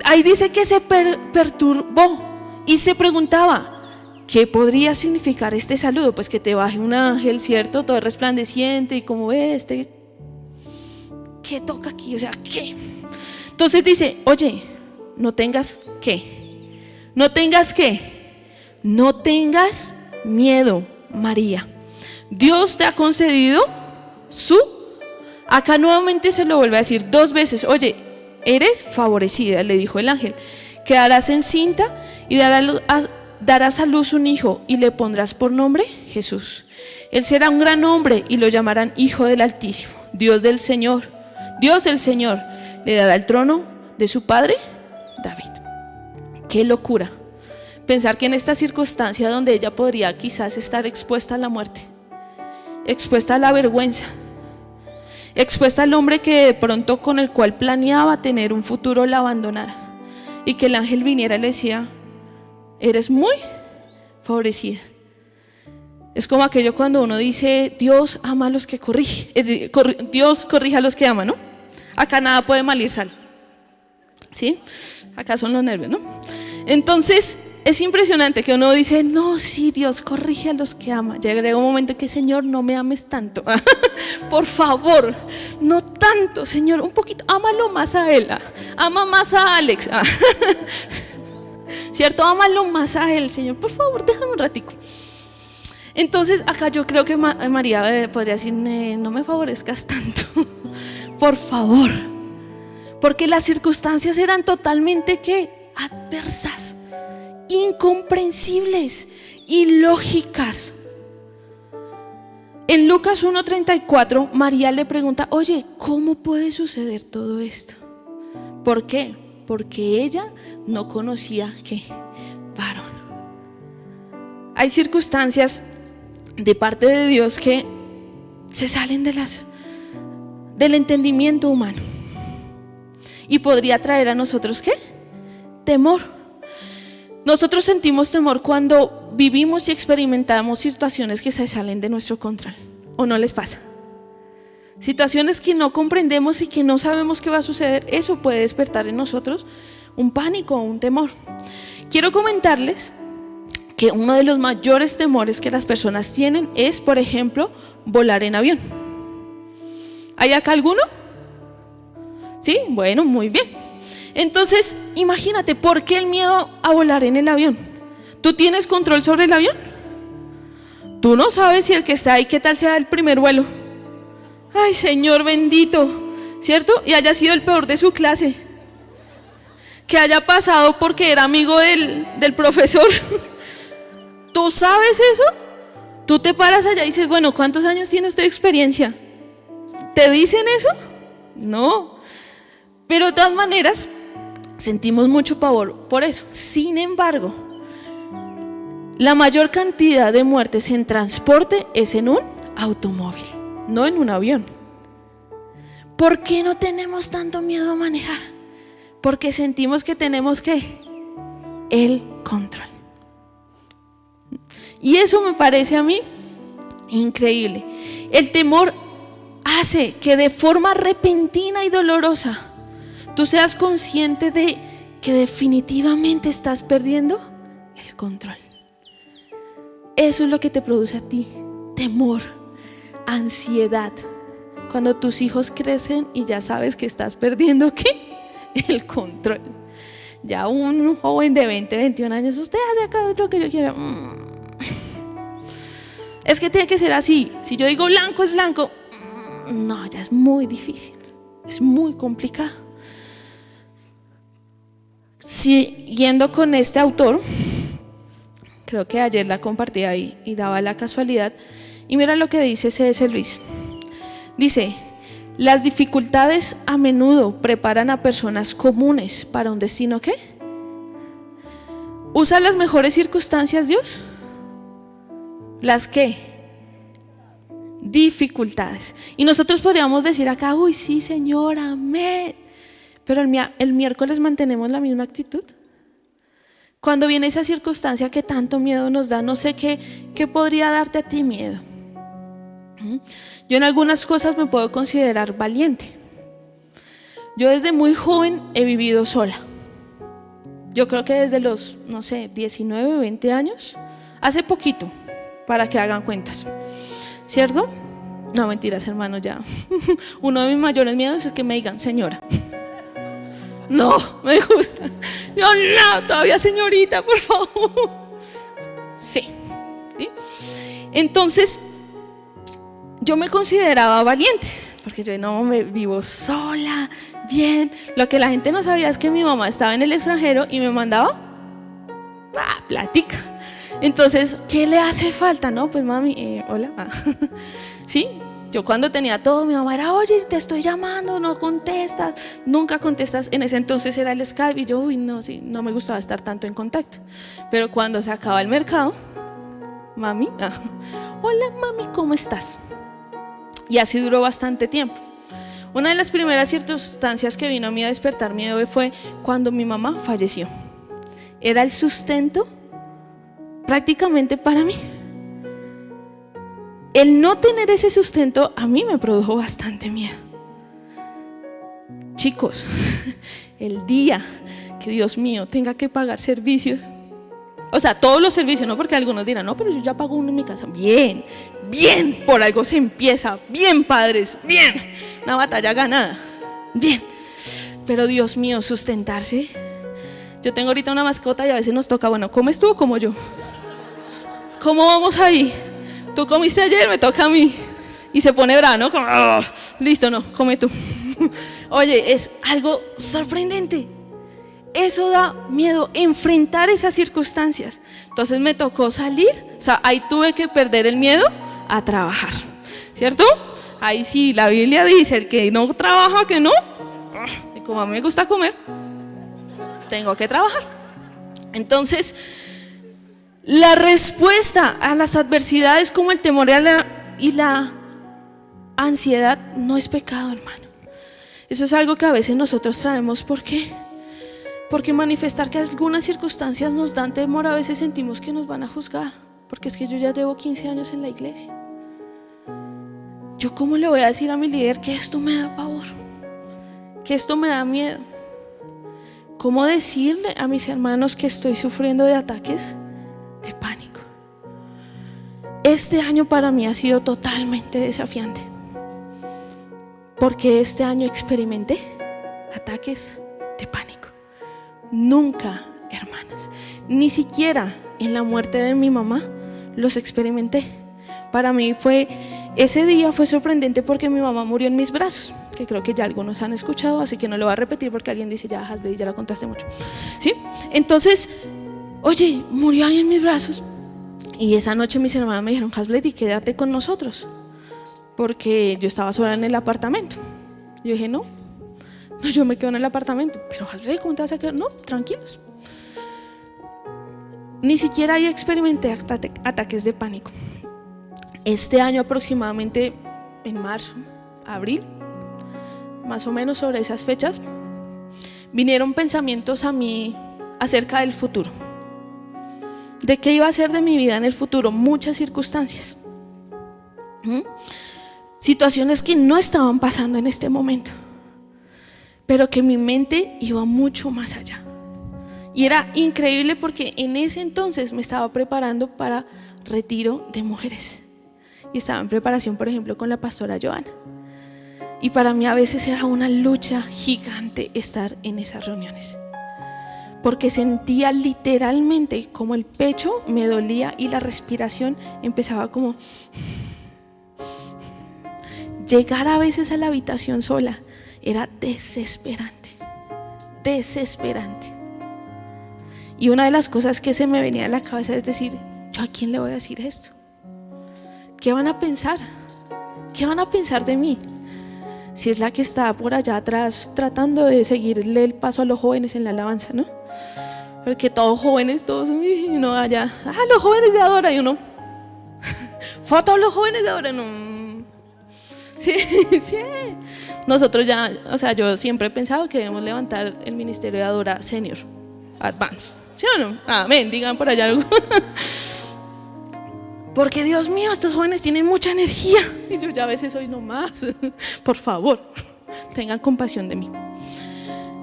Ahí dice que se perturbó y se preguntaba, ¿qué podría significar este saludo? Pues que te baje un ángel, ¿cierto? Todo resplandeciente y como ves, ¿qué toca aquí? O sea, ¿qué? Entonces dice, oye, no tengas miedo, María. Dios te ha concedido acá nuevamente se lo vuelve a decir 2 veces. Oye, eres favorecida, le dijo el ángel. Quedarás encinta y darás a luz un hijo y le pondrás por nombre Jesús. Él será un gran hombre y lo llamarán Hijo del Altísimo. Dios el Señor le dará el trono de su padre David. Qué locura pensar que en esta circunstancia donde ella podría quizás estar expuesta a la muerte, expuesta a la vergüenza, expuesta al hombre que de pronto con el cual planeaba tener un futuro la abandonara, y que el ángel viniera y le decía: eres muy favorecida. Es como aquello cuando uno dice: Dios ama a los que corrige, Dios corrige a los que ama, ¿no? Acá nada puede mal ir sal, ¿sí? Acá son los nervios, ¿no? Entonces es impresionante que uno dice: no, sí, Dios corrige a los que ama. Llega un momento en que: Señor, no me ames tanto. Por favor, no tanto, Señor, un poquito, ámalo más a él, ama más a Alex, ¿cierto? Ámalo más a él, Señor, por favor, déjame un ratico. Entonces acá yo creo que María podría decir: no me favorezcas tanto, por favor, porque las circunstancias eran totalmente adversas, incomprensibles, ilógicas. En Lucas 1:34, María le pregunta: oye, ¿cómo puede suceder todo esto? ¿Por qué? Porque ella no conocía varón. Hay circunstancias de parte de Dios que se salen del entendimiento humano, y podría traer a nosotros temor. Nosotros sentimos temor cuando vivimos y experimentamos situaciones que se salen de nuestro control, ¿o no les pasa? Situaciones que no comprendemos y que no sabemos qué va a suceder. Eso puede despertar en nosotros un pánico o un temor. Quiero comentarles que uno de los mayores temores que las personas tienen es, por ejemplo, volar en avión. ¿Hay acá alguno? Sí, bueno, muy bien. Entonces, imagínate, ¿por qué el miedo a volar en el avión? ¿Tú tienes control sobre el avión? Tú no sabes si el que está ahí, qué tal sea el primer vuelo. Ay, Señor bendito, ¿cierto? Y haya sido el peor de su clase, que haya pasado porque era amigo del profesor. ¿Tú sabes eso? Tú te paras allá y dices: bueno, ¿cuántos años tiene usted de experiencia? ¿Te dicen eso? No. Pero de todas maneras sentimos mucho pavor por eso. Sin embargo, la mayor cantidad de muertes en transporte es en un automóvil, no en un avión. ¿Por qué no tenemos tanto miedo a manejar? Porque sentimos que tenemos el control. Y eso me parece a mí increíble. El temor hace que de forma repentina y dolorosa tú seas consciente de que definitivamente estás perdiendo el control. Eso es lo que te produce a ti temor, ansiedad. Cuando tus hijos crecen y ya sabes que estás perdiendo el control. Ya un joven de 20, 21 años: usted hace acá lo que yo quiera. Es que tiene que ser así. Si yo digo blanco es blanco, no, ya es muy difícil, es muy complicado. Siguiendo con este autor, creo que ayer la compartí ahí y daba la casualidad, y mira lo que dice C.S. Lewis. Dice: las dificultades a menudo preparan a personas comunes para un destino ¿usa las mejores circunstancias Dios? ¿Las dificultades? Y nosotros podríamos decir acá: uy, sí, Señor, amén. Pero el miércoles mantenemos la misma actitud. Cuando viene esa circunstancia que tanto miedo nos da, no sé qué podría darte a ti miedo. Yo en algunas cosas me puedo considerar valiente. Yo desde muy joven he vivido sola. Yo creo que desde los, 19, 20 años, hace poquito, para que hagan cuentas, ¿cierto? No, mentiras, hermano, ya. Uno de mis mayores miedos es que me digan señora. No, me gusta. Yo no, todavía señorita, por favor. Sí. Entonces, yo me consideraba valiente, porque yo no me vivo sola, bien. Lo que la gente no sabía es que mi mamá estaba en el extranjero y me mandaba plática. Entonces, ¿qué le hace falta? No, pues mami, hola. ¿Sí? Yo cuando tenía todo, mi mamá era, oye, te estoy llamando, no contestas, nunca contestas. En ese entonces era el Skype y yo, uy, no, sí, no me gustaba estar tanto en contacto. Pero cuando se acaba el mercado, mami, hola mami, ¿cómo estás? Y así duró bastante tiempo. Una de las primeras circunstancias que vino a mí a despertar miedo fue cuando mi mamá falleció. Era el sustento prácticamente para mí. El no tener ese sustento a mí me produjo bastante miedo. Chicos, el día que Dios mío tenga que pagar servicios, o sea, todos los servicios, no, porque algunos dirán, no, pero yo ya pago uno en mi casa. Bien, bien, por algo se empieza. Bien, padres, bien, una batalla ganada. Bien, pero Dios mío, sustentarse. Yo tengo ahorita una mascota y a veces nos toca, bueno, ¿comes tú o como yo? ¿Cómo vamos ahí? Tú comiste ayer, me toca a mí. Y se pone brava, ¿no? Como, oh, listo, no, come tú. Oye, es algo sorprendente. Eso da miedo, enfrentar esas circunstancias. Entonces me tocó salir, o sea, ahí tuve que perder el miedo a trabajar, ¿cierto? Ahí sí, la Biblia dice, el que no trabaja, que no. Y como a mí me gusta comer, tengo que trabajar. Entonces, la respuesta a las adversidades como el temor y la ansiedad no es pecado, hermano. Eso es algo que a veces nosotros traemos. ¿Por qué? Porque manifestar que algunas circunstancias nos dan temor, a veces sentimos que nos van a juzgar. Porque es que yo ya llevo 15 años en la iglesia. ¿Yo cómo le voy a decir a mi líder que esto me da pavor? Que esto me da miedo. ¿Cómo decirle a mis hermanos que estoy sufriendo de ataques de pánico? Este año para mí ha sido totalmente desafiante, porque este año experimenté ataques de pánico. Nunca, hermanos, ni siquiera en la muerte de mi mamá los experimenté. Para mí ese día fue sorprendente porque mi mamá murió en mis brazos, que creo que ya algunos han escuchado, así que no lo voy a repetir porque alguien dice, ya Hasbey, ya lo contaste mucho, ¿sí? Entonces, oye, murió ahí en mis brazos. Y esa noche mis hermanas me dijeron, Hasbey, quédate con nosotros, porque yo estaba sola en el apartamento. Yo dije, no, yo me quedo en el apartamento. Pero Hasbey, ¿cómo te vas a quedar? No, tranquilos. Ni siquiera ahí experimenté ataques de pánico. Este año aproximadamente en marzo, abril, más o menos sobre esas fechas, vinieron pensamientos a mí acerca del futuro, de qué iba a ser de mi vida en el futuro. Muchas circunstancias, situaciones que no estaban pasando en este momento, pero que mi mente iba mucho más allá. Y era increíble porque en ese entonces me estaba preparando para retiro de mujeres. Y estaba en preparación, por ejemplo, con la pastora Joana. Y para mí a veces era una lucha gigante estar en esas reuniones, porque sentía literalmente como el pecho me dolía y la respiración empezaba como... Llegar a veces a la habitación sola era desesperante, desesperante. Y una de las cosas que se me venía a la cabeza es decir, ¿yo a quién le voy a decir esto? ¿Qué van a pensar? ¿Qué van a pensar de mí? Si es la que está por allá atrás tratando de seguirle el paso a los jóvenes en la alabanza, ¿no? Porque todos jóvenes, todos, no, allá, los jóvenes de ahora, y uno, fotos los jóvenes de ahora, no. Sí, sí. Nosotros ya, o sea, yo siempre he pensado que debemos levantar el ministerio de Adora Senior, Advance, ¿sí o no? Amén, digan por allá algo. Porque Dios mío, estos jóvenes tienen mucha energía y yo ya a veces soy nomás. Por favor, tengan compasión de mí.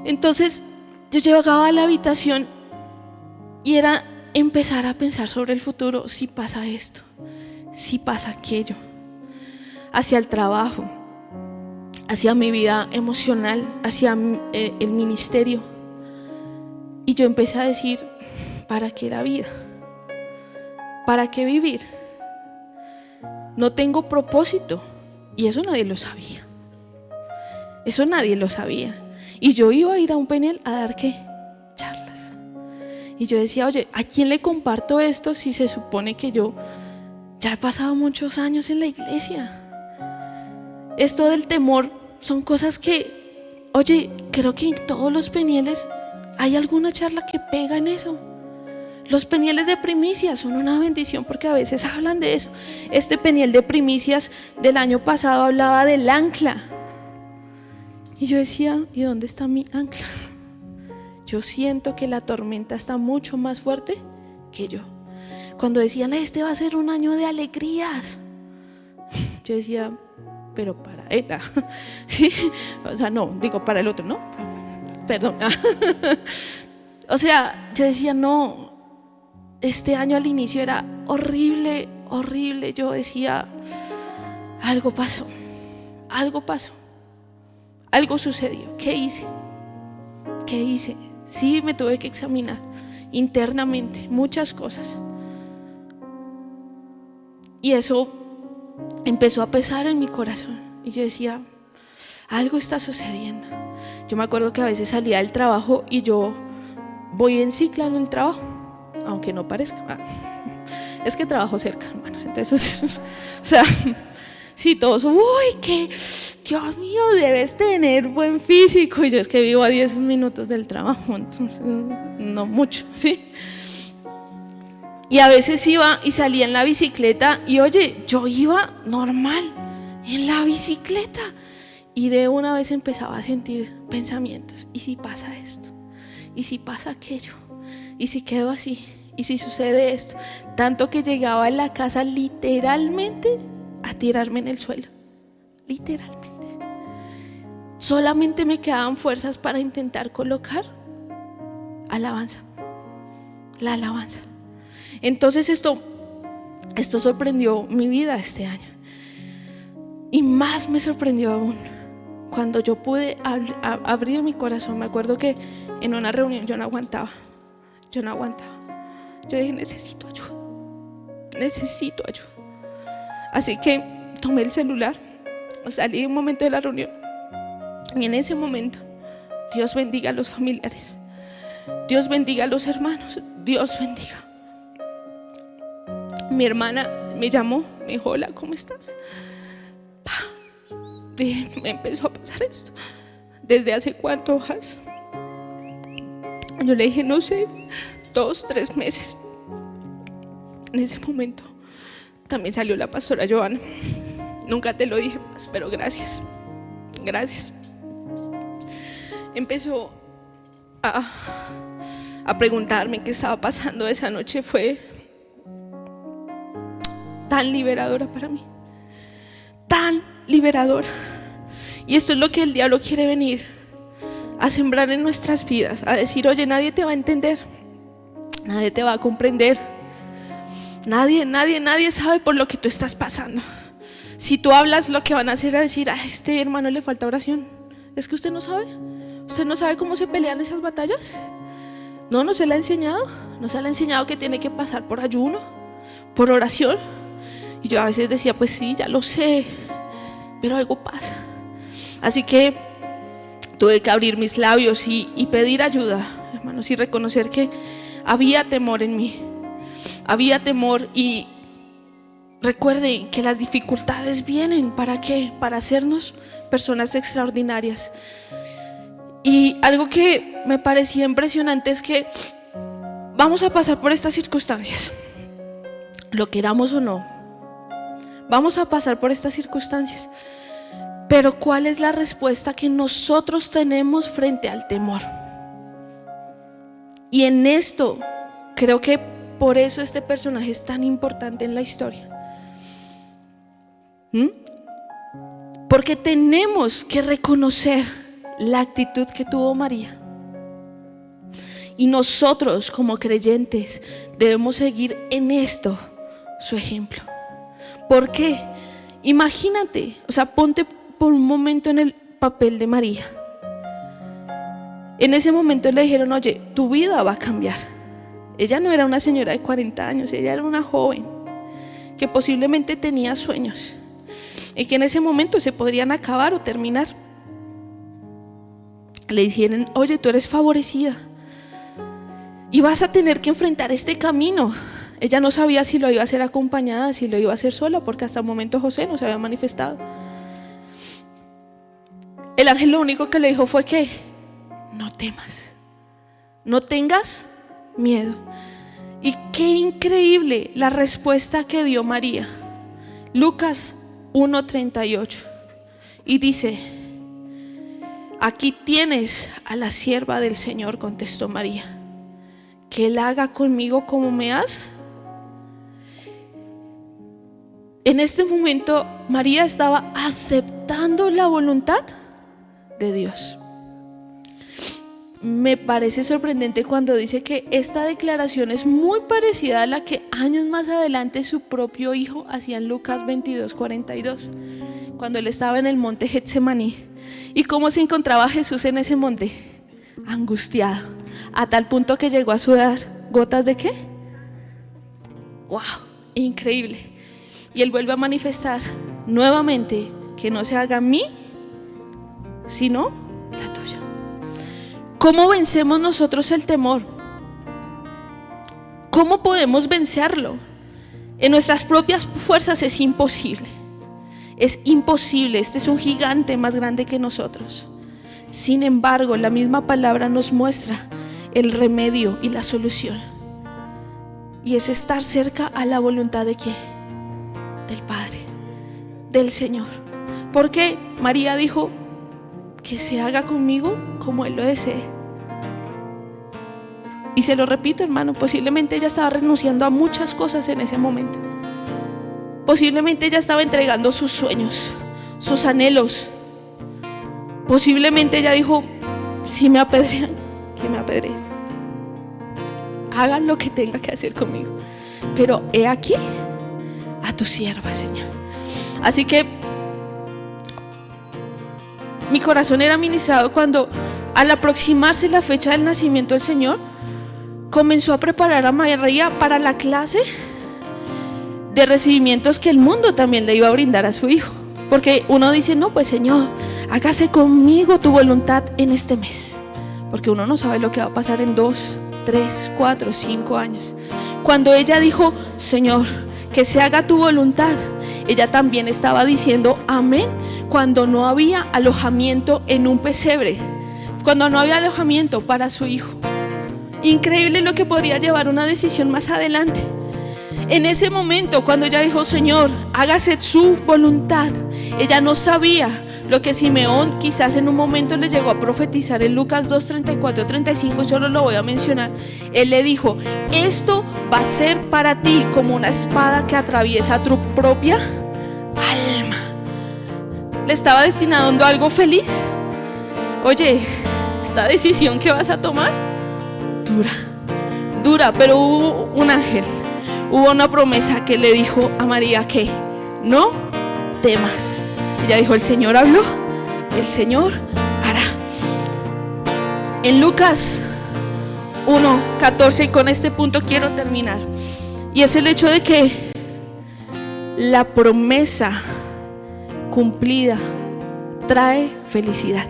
Entonces yo llegaba a la habitación y era empezar a pensar sobre el futuro. Si pasa esto, si pasa aquello, hacia el trabajo, hacia mi vida emocional, hacia el ministerio. Y yo empecé a decir, ¿para qué la vida? ¿Para qué vivir? No tengo propósito. Y eso nadie lo sabía. Eso nadie lo sabía. Y yo iba a ir a un panel a dar ¿qué? Charlas. Y yo decía, oye, ¿a quién le comparto esto si se supone que yo ya he pasado muchos años en la iglesia? Esto del temor son cosas que, oye, creo que en todos los penieles hay alguna charla que pega en eso. Los penieles de primicias son una bendición porque a veces hablan de eso. Este peniel de primicias del año pasado hablaba del ancla. Y yo decía, ¿y dónde está mi ancla? Yo siento que la tormenta está mucho más fuerte que yo. Cuando decían, este va a ser un año de alegrías, yo decía, pero para él, ¿sí? O sea, no, digo para el otro, ¿no? Perdón. O sea, yo decía, no, este año al inicio era horrible, horrible. Yo decía, algo pasó, algo sucedió. ¿Qué hice? Sí, me tuve que examinar internamente muchas cosas. Y eso empezó a pesar en mi corazón. Y yo decía, algo está sucediendo. Yo me acuerdo que a veces salía del trabajo y yo voy en cicla en el trabajo, aunque no parezca. Es que trabajo cerca, hermanos. Entonces, o sea, sí, todos, uy, que Dios mío, debes tener buen físico. Y yo es que vivo a 10 minutos del trabajo, entonces no mucho, ¿sí? Y a veces iba y salía en la bicicleta y oye, yo iba normal en la bicicleta y de una vez empezaba a sentir pensamientos. ¿Y si pasa esto? ¿Y si pasa aquello? ¿Y si quedo así? ¿Y si sucede esto? Tanto que llegaba en la casa literalmente a tirarme en el suelo. Literalmente. Solamente me quedaban fuerzas para intentar colocar alabanza. La alabanza. Entonces esto sorprendió mi vida este año. Y más me sorprendió aún cuando yo pude abrir mi corazón. Me acuerdo que en una reunión yo no aguantaba. Yo dije, necesito ayuda. Así que tomé el celular, salí de un momento de la reunión y en ese momento, Dios bendiga a los familiares, Dios bendiga a los hermanos, Dios bendiga. Mi hermana me llamó, me dijo, hola, ¿cómo estás? Y me empezó a pasar esto. ¿Desde hace cuánto, Has? Yo le dije, no sé, 2, 3 meses. En ese momento también salió la pastora Joana. Nunca te lo dije más, pero gracias. Empezó a preguntarme qué estaba pasando. Esa noche fue tan liberadora para mí, tan liberadora. Y esto es lo que el diablo quiere venir a sembrar en nuestras vidas, a decir, oye, nadie te va a entender, nadie te va a comprender, nadie sabe por lo que tú estás pasando. Si tú hablas, lo que van a hacer es decir, a este hermano le falta oración. Es que usted no sabe cómo se pelean esas batallas. No se le ha enseñado que tiene que pasar por ayuno, por oración. Y yo a veces decía, pues sí, ya lo sé, pero algo pasa. Así que tuve que abrir mis labios y pedir ayuda, hermanos, y reconocer que había temor en mí. Había temor. Y recuerden que las dificultades vienen ¿para qué? Para hacernos personas extraordinarias. Y algo que me parecía impresionante es que vamos a pasar por estas circunstancias, lo queramos o no. Vamos a pasar por estas circunstancias. Pero ¿cuál es la respuesta que nosotros tenemos frente al temor? Y en esto creo que por eso este personaje es tan importante en la historia. Porque tenemos que reconocer la actitud que tuvo María. Y nosotros como creyentes debemos seguir en esto su ejemplo. ¿Por qué? Imagínate, o sea, ponte por un momento en el papel de María. En ese momento le dijeron, oye, tu vida va a cambiar. Ella no era una señora de 40 años, ella era una joven que posiblemente tenía sueños y que en ese momento se podrían acabar o terminar. Le dijeron, oye, tú eres favorecida. y vas a tener que enfrentar este camino. Ella no sabía si lo iba a hacer acompañada, si lo iba a hacer sola, porque hasta el momento José no se había manifestado. El ángel lo único que le dijo fue que no temas, no tengas miedo. Y qué increíble la respuesta que dio María. Lucas 1:38 y dice: aquí tienes a la sierva del Señor, contestó María, que Él haga conmigo como me has. En este momento María estaba aceptando la voluntad de Dios. Me parece sorprendente cuando dice que esta declaración es muy parecida a la que años más adelante su propio hijo hacía en Lucas 22:42, cuando él estaba en el monte Getsemaní. ¿Y cómo se encontraba Jesús en ese monte? Angustiado, a tal punto que llegó a sudar gotas de ¿qué? ¡Wow! Increíble. Y él vuelve a manifestar nuevamente que no se haga mí, sino la tuya. ¿Cómo vencemos nosotros el temor? ¿Cómo podemos vencerlo? En nuestras propias fuerzas es imposible. Es imposible. Este es un gigante más grande que nosotros. Sin embargo, la misma palabra nos muestra el remedio y la solución. Y es estar cerca a la voluntad de ¿quién? Del Padre, del Señor. Porque María dijo: que se haga conmigo como Él lo desee. Y se lo repito, hermano, posiblemente ella estaba renunciando a muchas cosas en ese momento. Posiblemente ella estaba entregando sus sueños, sus anhelos. Posiblemente ella dijo: si me apedrean, que me apedreen, hagan lo que tenga que hacer conmigo, pero he aquí a tu sierva, Señor. Así que mi corazón era ministrado cuando, al aproximarse la fecha del nacimiento del Señor, comenzó a preparar a María para la clase de recibimientos que el mundo también le iba a brindar a su hijo. Porque uno dice: no, pues Señor, hágase conmigo tu voluntad en este mes, porque uno no sabe lo que va a pasar en 2, 3, 4, 5 años. Cuando ella dijo: Señor, que se haga tu voluntad, ella también estaba diciendo amén cuando no había alojamiento en un pesebre, cuando no había alojamiento para su hijo. Increíble lo que podría llevar una decisión más adelante. En ese momento, cuando ella dijo: Señor, hágase su voluntad, ella no sabía lo que Simeón quizás en un momento le llegó a profetizar en Lucas 2:34-35. Solo lo voy a mencionar. Él le dijo: esto va a ser para ti como una espada que atraviesa tu propia alma. ¿Le estaba destinando algo feliz? Oye, esta decisión que vas a tomar, dura, pero hubo un ángel, hubo una promesa que le dijo a María que no temas. Ella dijo: el Señor habló, el Señor hará. En Lucas 1:14, y con este punto quiero terminar, y es el hecho de que la promesa cumplida trae felicidad.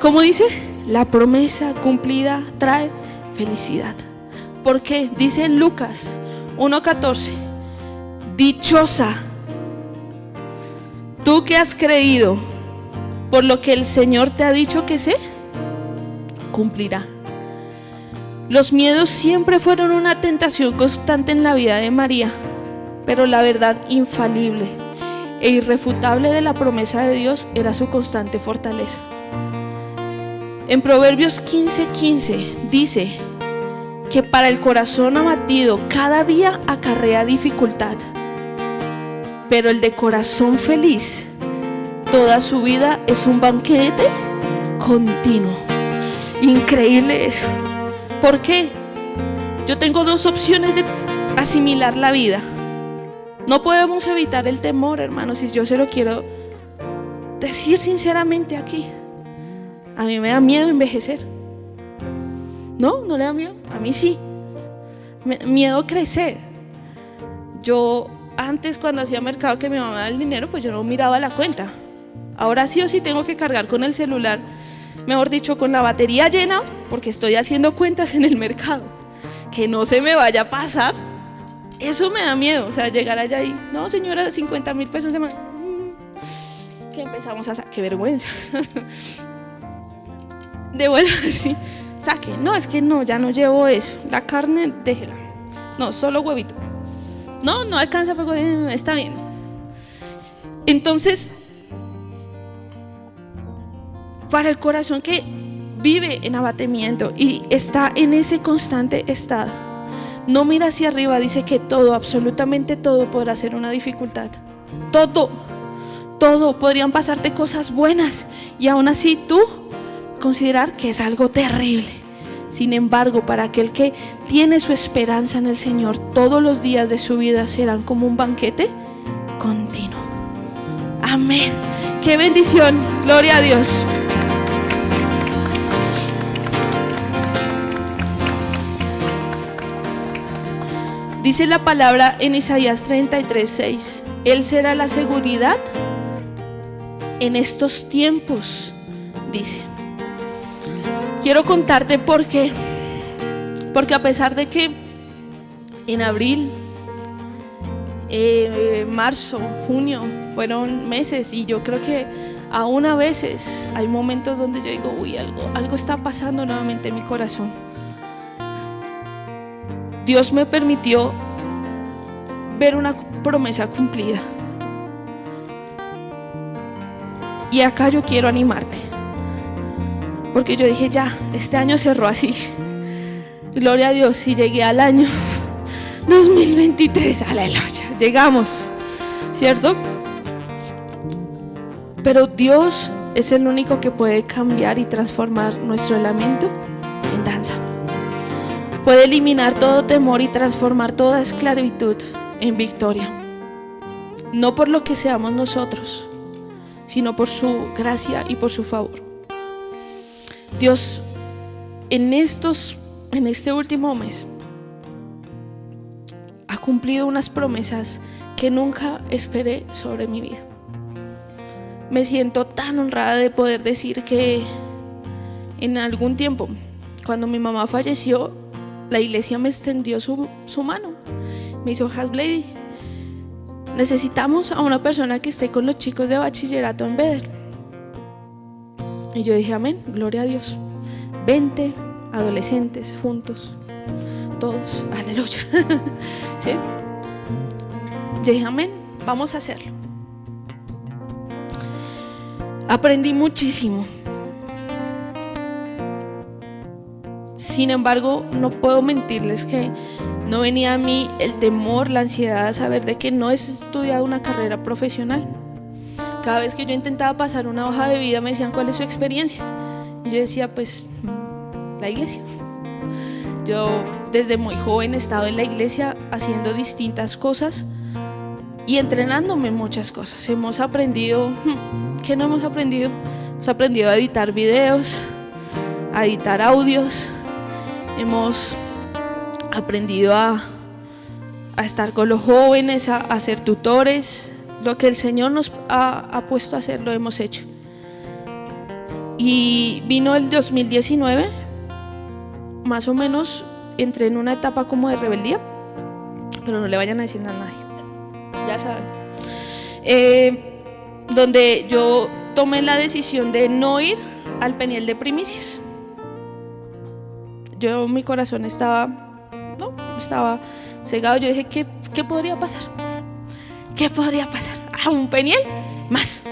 ¿Cómo dice? La promesa cumplida trae felicidad. ¿Por qué? Dice en Lucas 1:14: dichosa tú que has creído, por lo que el Señor te ha dicho que se cumplirá. Los miedos siempre fueron una tentación constante en la vida de María, pero la verdad infalible e irrefutable de la promesa de Dios era su constante fortaleza. En Proverbios 15:15 dice que para el corazón abatido cada día acarrea dificultad, pero el de corazón feliz toda su vida es un banquete continuo. Increíble eso. ¿Por qué? Yo tengo dos opciones de asimilar la vida. No podemos evitar el temor, hermanos, y yo se lo quiero decir sinceramente aquí. A mí me da miedo envejecer. ¿No? ¿No le da miedo? A mí sí. Miedo crecer. Yo antes, cuando hacía mercado, que mi mamá me daba el dinero, pues yo no miraba la cuenta. Ahora sí o sí tengo que cargar con el celular, mejor dicho, con la batería llena, porque estoy haciendo cuentas en el mercado, que no se me vaya a pasar. Eso me da miedo, o sea, llegar allá y, no señora, 50,000 pesos semana. Que empezamos a qué vergüenza. Devuelva así, saque, no, es que no, ya no llevo eso, la carne déjela, no, solo huevito, no alcanza, pero está bien. Entonces, para el corazón que vive en abatimiento y está en ese constante estado, no mira hacia arriba, dice que todo, absolutamente todo podrá ser una dificultad. Todo, podrían pasarte cosas buenas y aún así tú considerar que es algo terrible. Sin embargo, para aquel que tiene su esperanza en el Señor, todos los días de su vida serán como un banquete continuo. Amén. Qué bendición. Gloria a Dios. Dice la palabra en Isaías 33:6: Él será la seguridad en estos tiempos, dice. Quiero contarte por qué. Porque a pesar de que en abril, marzo, junio fueron meses, y yo creo que aún a veces hay momentos donde yo digo, uy, algo está pasando nuevamente en mi corazón. Dios me permitió ver una promesa cumplida. Y acá yo quiero animarte, porque yo dije, ya, este año cerró así. Gloria a Dios, y llegué al año 2023, aleluya, llegamos, ¿cierto? Pero Dios es el único que puede cambiar y transformar nuestro lamento en danza. Puede eliminar todo temor y transformar toda esclavitud en victoria. No por lo que seamos nosotros, sino por su gracia y por su favor. Dios, en este último mes, ha cumplido unas promesas que nunca esperé sobre mi vida. Me siento tan honrada de poder decir que en algún tiempo, cuando mi mamá falleció, la iglesia me extendió su mano. Me hizo, Hasblady, necesitamos a una persona que esté con los chicos de bachillerato en Beder. Y yo dije, amén, gloria a Dios. 20 adolescentes juntos, todos, aleluya. ¿Sí? Yo dije, amén, vamos a hacerlo. Aprendí muchísimo. Sin embargo, no puedo mentirles que no venía a mí el temor, la ansiedad de saber de que no he estudiado una carrera profesional. Cada vez que yo intentaba pasar una hoja de vida me decían, ¿cuál es su experiencia? Y yo decía, pues, la iglesia. Yo desde muy joven he estado en la iglesia haciendo distintas cosas y entrenándome en muchas cosas. Hemos aprendido, ¿qué no hemos aprendido? Hemos aprendido a editar videos, a editar audios. Hemos aprendido a estar con los jóvenes, a ser tutores. Lo que el Señor nos ha puesto a hacer lo hemos hecho. Y vino el 2019, más o menos entré en una etapa como de rebeldía, pero no le vayan a decir nada a nadie, ya saben, donde yo tomé la decisión de no ir al Peniel de Primicias. Mi corazón estaba cegado. Yo dije, ¿qué podría pasar? ¿Qué podría pasar? ¿A un Peniel? Más.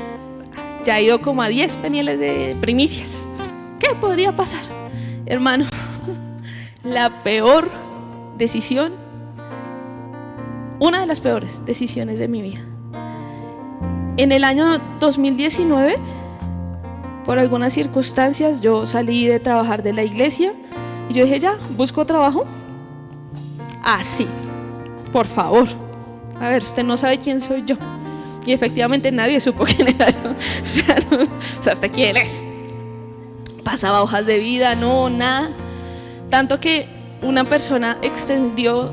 Ya he ido como a 10 Penieles de Primicias. ¿Qué podría pasar? Hermano, la peor decisión, una de las peores decisiones de mi vida. En el año 2019, por algunas circunstancias, yo salí de trabajar de la iglesia y yo dije, ya, busco trabajo. Así, por favor. A ver, usted no sabe quién soy yo. Y efectivamente nadie supo quién era yo. O sea, ¿usted quién es? Pasaba hojas de vida, no, nada. Tanto que una persona extendió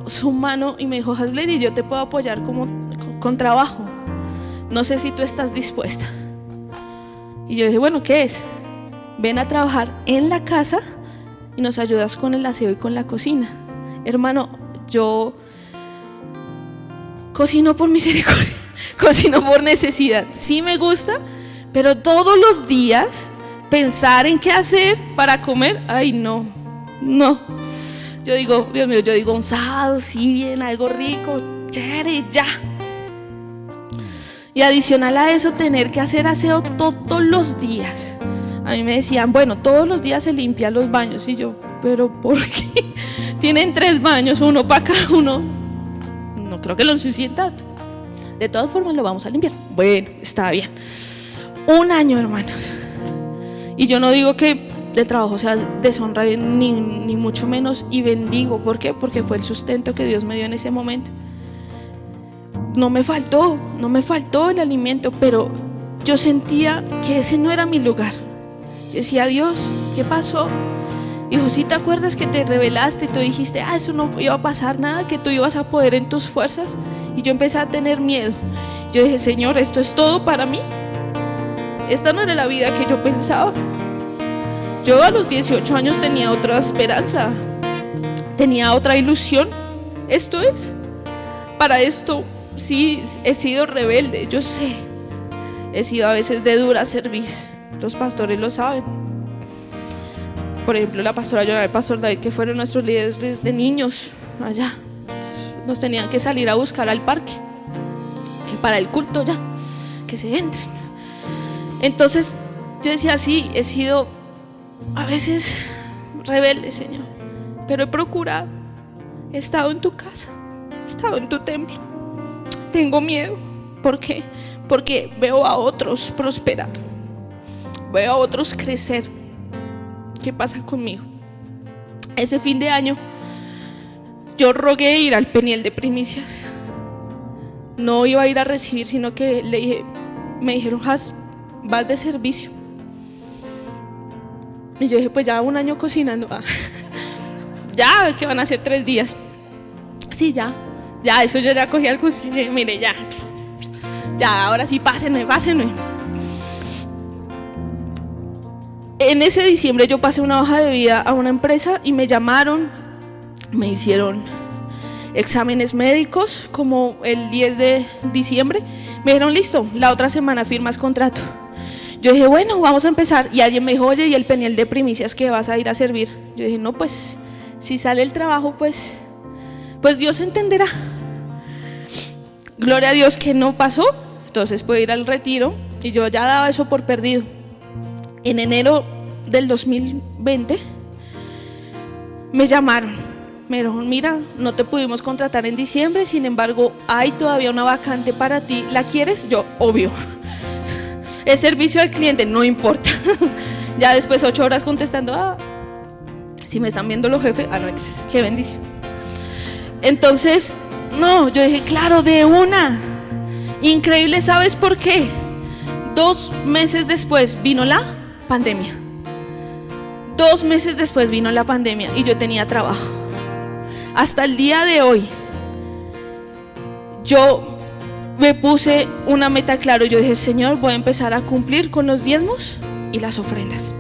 su mano y me dijo, Hasblady, yo te puedo apoyar con trabajo. No sé si tú estás dispuesta. Y yo dije, bueno, ¿qué es? Ven a trabajar en la casa y nos ayudas con el aseo y con la cocina. Hermano, yo cocino por misericordia, cocino por necesidad. Sí me gusta, pero todos los días pensar en qué hacer para comer, ay no. Yo digo, Dios mío, un sábado, sí, bien, algo rico, chévere, ya. Y adicional a eso, tener que hacer aseo todos los días. A mí me decían, bueno, todos los días se limpian los baños. Y yo, ¿pero por qué? Tienen 3 baños, uno para cada uno. No creo que lo ensucien tanto. De todas formas lo vamos a limpiar. Bueno, está bien. 1 año, hermanos. Y yo no digo que el trabajo sea deshonra ni mucho menos, y bendigo. ¿Por qué? Porque fue el sustento que Dios me dio en ese momento. No me faltó el alimento, pero yo sentía que ese no era mi lugar. Yo decía, Dios, ¿qué pasó? Dijo, ¿sí te acuerdas que te rebelaste y tú dijiste, eso no iba a pasar nada, que tú ibas a poder en tus fuerzas? Y yo empecé a tener miedo. Yo dije, Señor, ¿esto es todo para mí? Esta no era la vida que yo pensaba. Yo a los 18 años tenía otra esperanza, tenía otra ilusión. Esto es, para esto sí he sido rebelde, yo sé. He sido a veces de dura servicio, los pastores lo saben. Por ejemplo, la pastora Yolanda, el pastor David, que fueron nuestros líderes desde niños allá, nos tenían que salir a buscar al parque, que para el culto ya, que se entren. Entonces yo decía, sí, he sido a veces rebelde, Señor, pero he procurado, he estado en tu casa, he estado en tu templo. Tengo miedo. ¿Por qué? Porque veo a otros prosperar, veo a otros crecer. ¿Qué pasa conmigo? Ese fin de año yo rogué ir al Peniel de Primicias. No iba a ir a recibir, sino que me dijeron, vas de servicio. Y yo dije, pues ya 1 año cocinando. Ya, que van a ser 3 días. Sí, ya, eso yo ya cogí al cocinero. Mire, ya, ahora sí, pásenme. En ese diciembre yo pasé una hoja de vida a una empresa y me llamaron, me hicieron exámenes médicos como el 10 de diciembre. Me dijeron, listo, la otra semana firmas contrato. Yo dije, bueno, vamos a empezar. Y alguien me dijo, oye, ¿y el Peniel de Primicias que vas a ir a servir? Yo dije, no, pues si sale el trabajo, pues Dios entenderá. Gloria a Dios que no pasó. Entonces pude ir al retiro y yo ya daba eso por perdido. En enero del 2020 me llamaron, me dijeron, mira, no te pudimos contratar en diciembre, sin embargo hay todavía una vacante para ti, ¿la quieres? Yo, obvio. Es servicio al cliente, no importa. Ya después 8 horas contestando, si me están viendo los jefes, no, qué bendición. Entonces, no, yo dije, claro, de una. Increíble, ¿sabes por qué? 2 meses después vino la pandemia. 2 meses después vino la pandemia y yo tenía trabajo. Hasta el día de hoy yo me puse una meta clara. Yo dije, Señor, voy a empezar a cumplir con los diezmos y las ofrendas.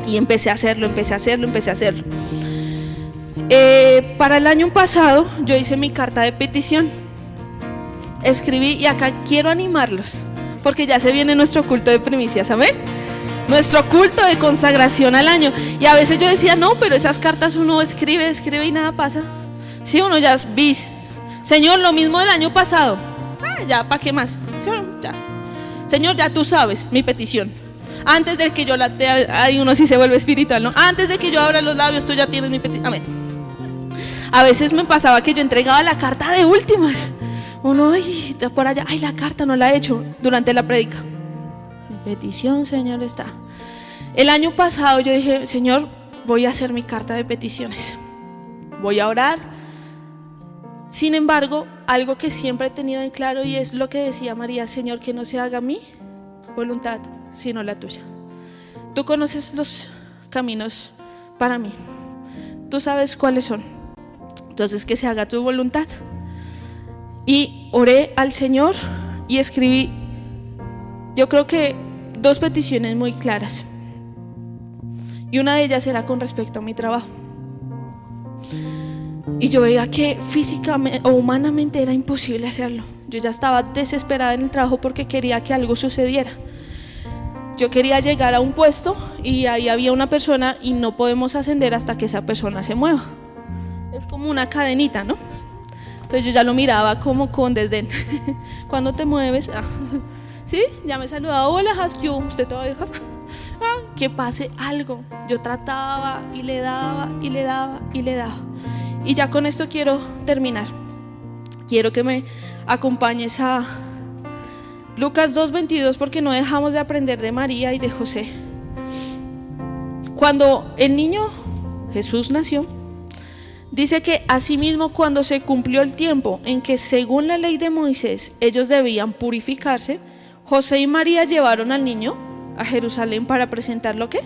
Y empecé a hacerlo. Para el año pasado yo hice mi carta de petición. Escribí, y acá quiero animarlos, porque ya se viene nuestro culto de primicias, amén. Nuestro culto de consagración al año. Y a veces yo decía, no, pero esas cartas uno escribe y nada pasa. Sí, uno ya es bis. Señor, lo mismo del año pasado. Ya, ¿para qué más? Ya. Señor, ya tú sabes mi petición. Antes de que yo ahí uno sí se vuelve espiritual, ¿no? Antes de que yo abra los labios, tú ya tienes mi petición. Amén. A veces me pasaba que yo entregaba la carta de últimas. Uno, por allá, la carta no la he hecho durante la prédica. Mi petición, Señor, está. El año pasado yo dije, Señor, voy a hacer mi carta de peticiones. Voy a orar. Sin embargo, algo que siempre he tenido en claro, y es lo que decía María, Señor, que no se haga mi voluntad, sino la tuya. Tú conoces los caminos para mí. Tú sabes cuáles son. Entonces, que se haga tu voluntad. Y oré al Señor y escribí, yo creo que 2 peticiones muy claras. Y una de ellas era con respecto a mi trabajo. Y yo veía que físicamente o humanamente era imposible hacerlo. Yo ya estaba desesperada en el trabajo porque quería que algo sucediera. Yo quería llegar a un puesto y ahí había una persona y no podemos ascender hasta que esa persona se mueva. Es como una cadenita, ¿no? Entonces yo ya lo miraba como con desdén. ¿Cuándo te mueves? ¿Sí? Ya me saludaba. Hola, Haskell, ¿usted todavía acá? Que pase algo. Yo trataba y le daba y le daba y le daba. Y ya con esto quiero terminar. Quiero que me acompañes a Lucas 2:22, porque no dejamos de aprender de María y de José. Cuando el niño Jesús nació, dice que asimismo cuando se cumplió el tiempo en que según la ley de Moisés ellos debían purificarse, José y María llevaron al niño a Jerusalén para presentarlo. ¿Qué?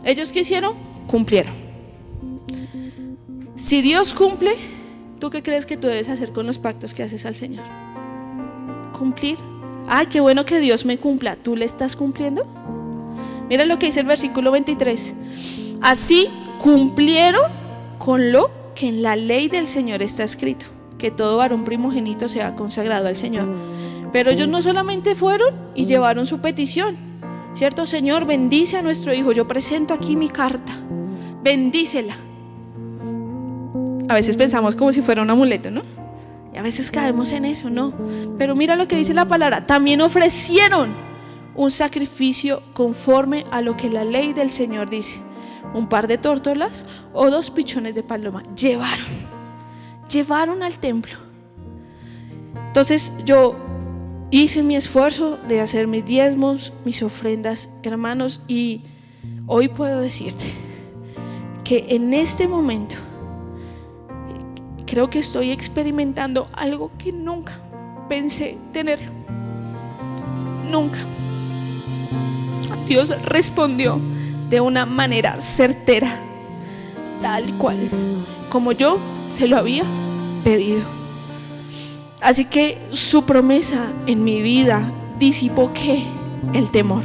Ellos ¿qué hicieron? Cumplieron. Si Dios cumple, ¿tú qué crees que tú debes hacer con los pactos que haces al Señor? Cumplir. Ay, qué bueno que Dios me cumpla. ¿Tú le estás cumpliendo? Mira lo que dice el versículo 23. Así cumplieron con lo que en la ley del Señor está escrito, que todo varón primogénito sea consagrado al Señor. Pero ellos no solamente fueron y llevaron su petición, ¿cierto? Señor, bendice a nuestro hijo. Yo presento aquí mi carta, bendícela. A veces pensamos como si fuera un amuleto, ¿no? Y a veces caemos en eso, ¿no? Pero mira lo que dice la palabra. También ofrecieron un sacrificio conforme a lo que la ley del Señor dice: un par de tórtolas o 2 pichones de paloma. Llevaron al templo. Entonces yo hice mi esfuerzo de hacer mis diezmos, mis ofrendas, hermanos, y hoy puedo decirte que en este momento creo que estoy experimentando algo que nunca pensé tenerlo. Nunca. Dios respondió de una manera certera, tal cual como yo se lo había pedido. Así que su promesa en mi vida disipó ¿qué? El temor.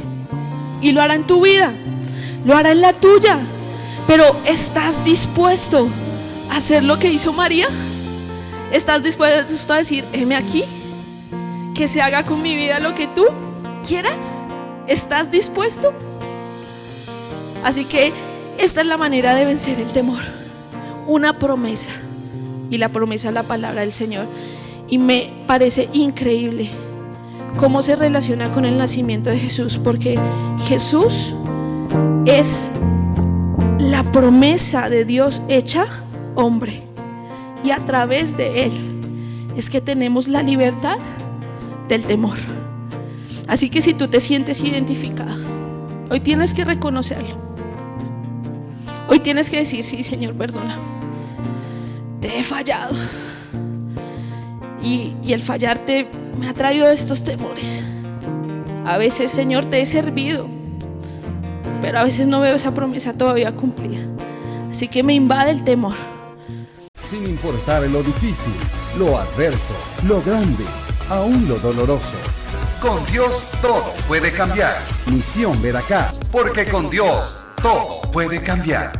Y lo hará en tu vida, lo hará en la tuya. Pero ¿estás dispuesto a hacer lo que hizo María? ¿Estás dispuesto a decir: heme aquí, que se haga con mi vida lo que tú quieras? ¿Estás dispuesto? Así que esta es la manera de vencer el temor. Una promesa. Y la promesa es la palabra del Señor. Y me parece increíble cómo se relaciona con el nacimiento de Jesús, porque Jesús es la promesa de Dios hecha hombre, y a través de él es que tenemos la libertad del temor. Así que si tú te sientes identificado, hoy tienes que reconocerlo. Hoy tienes que decir: sí, Señor, perdona, te he fallado. Y el fallarte me ha traído estos temores. A veces, Señor, te he servido, pero a veces no veo esa promesa todavía cumplida. Así que me invade el temor. Sin importar lo difícil, lo adverso, lo grande, aún lo doloroso. Con Dios todo puede cambiar. Misión Veracruz. Porque con Dios todo puede cambiar.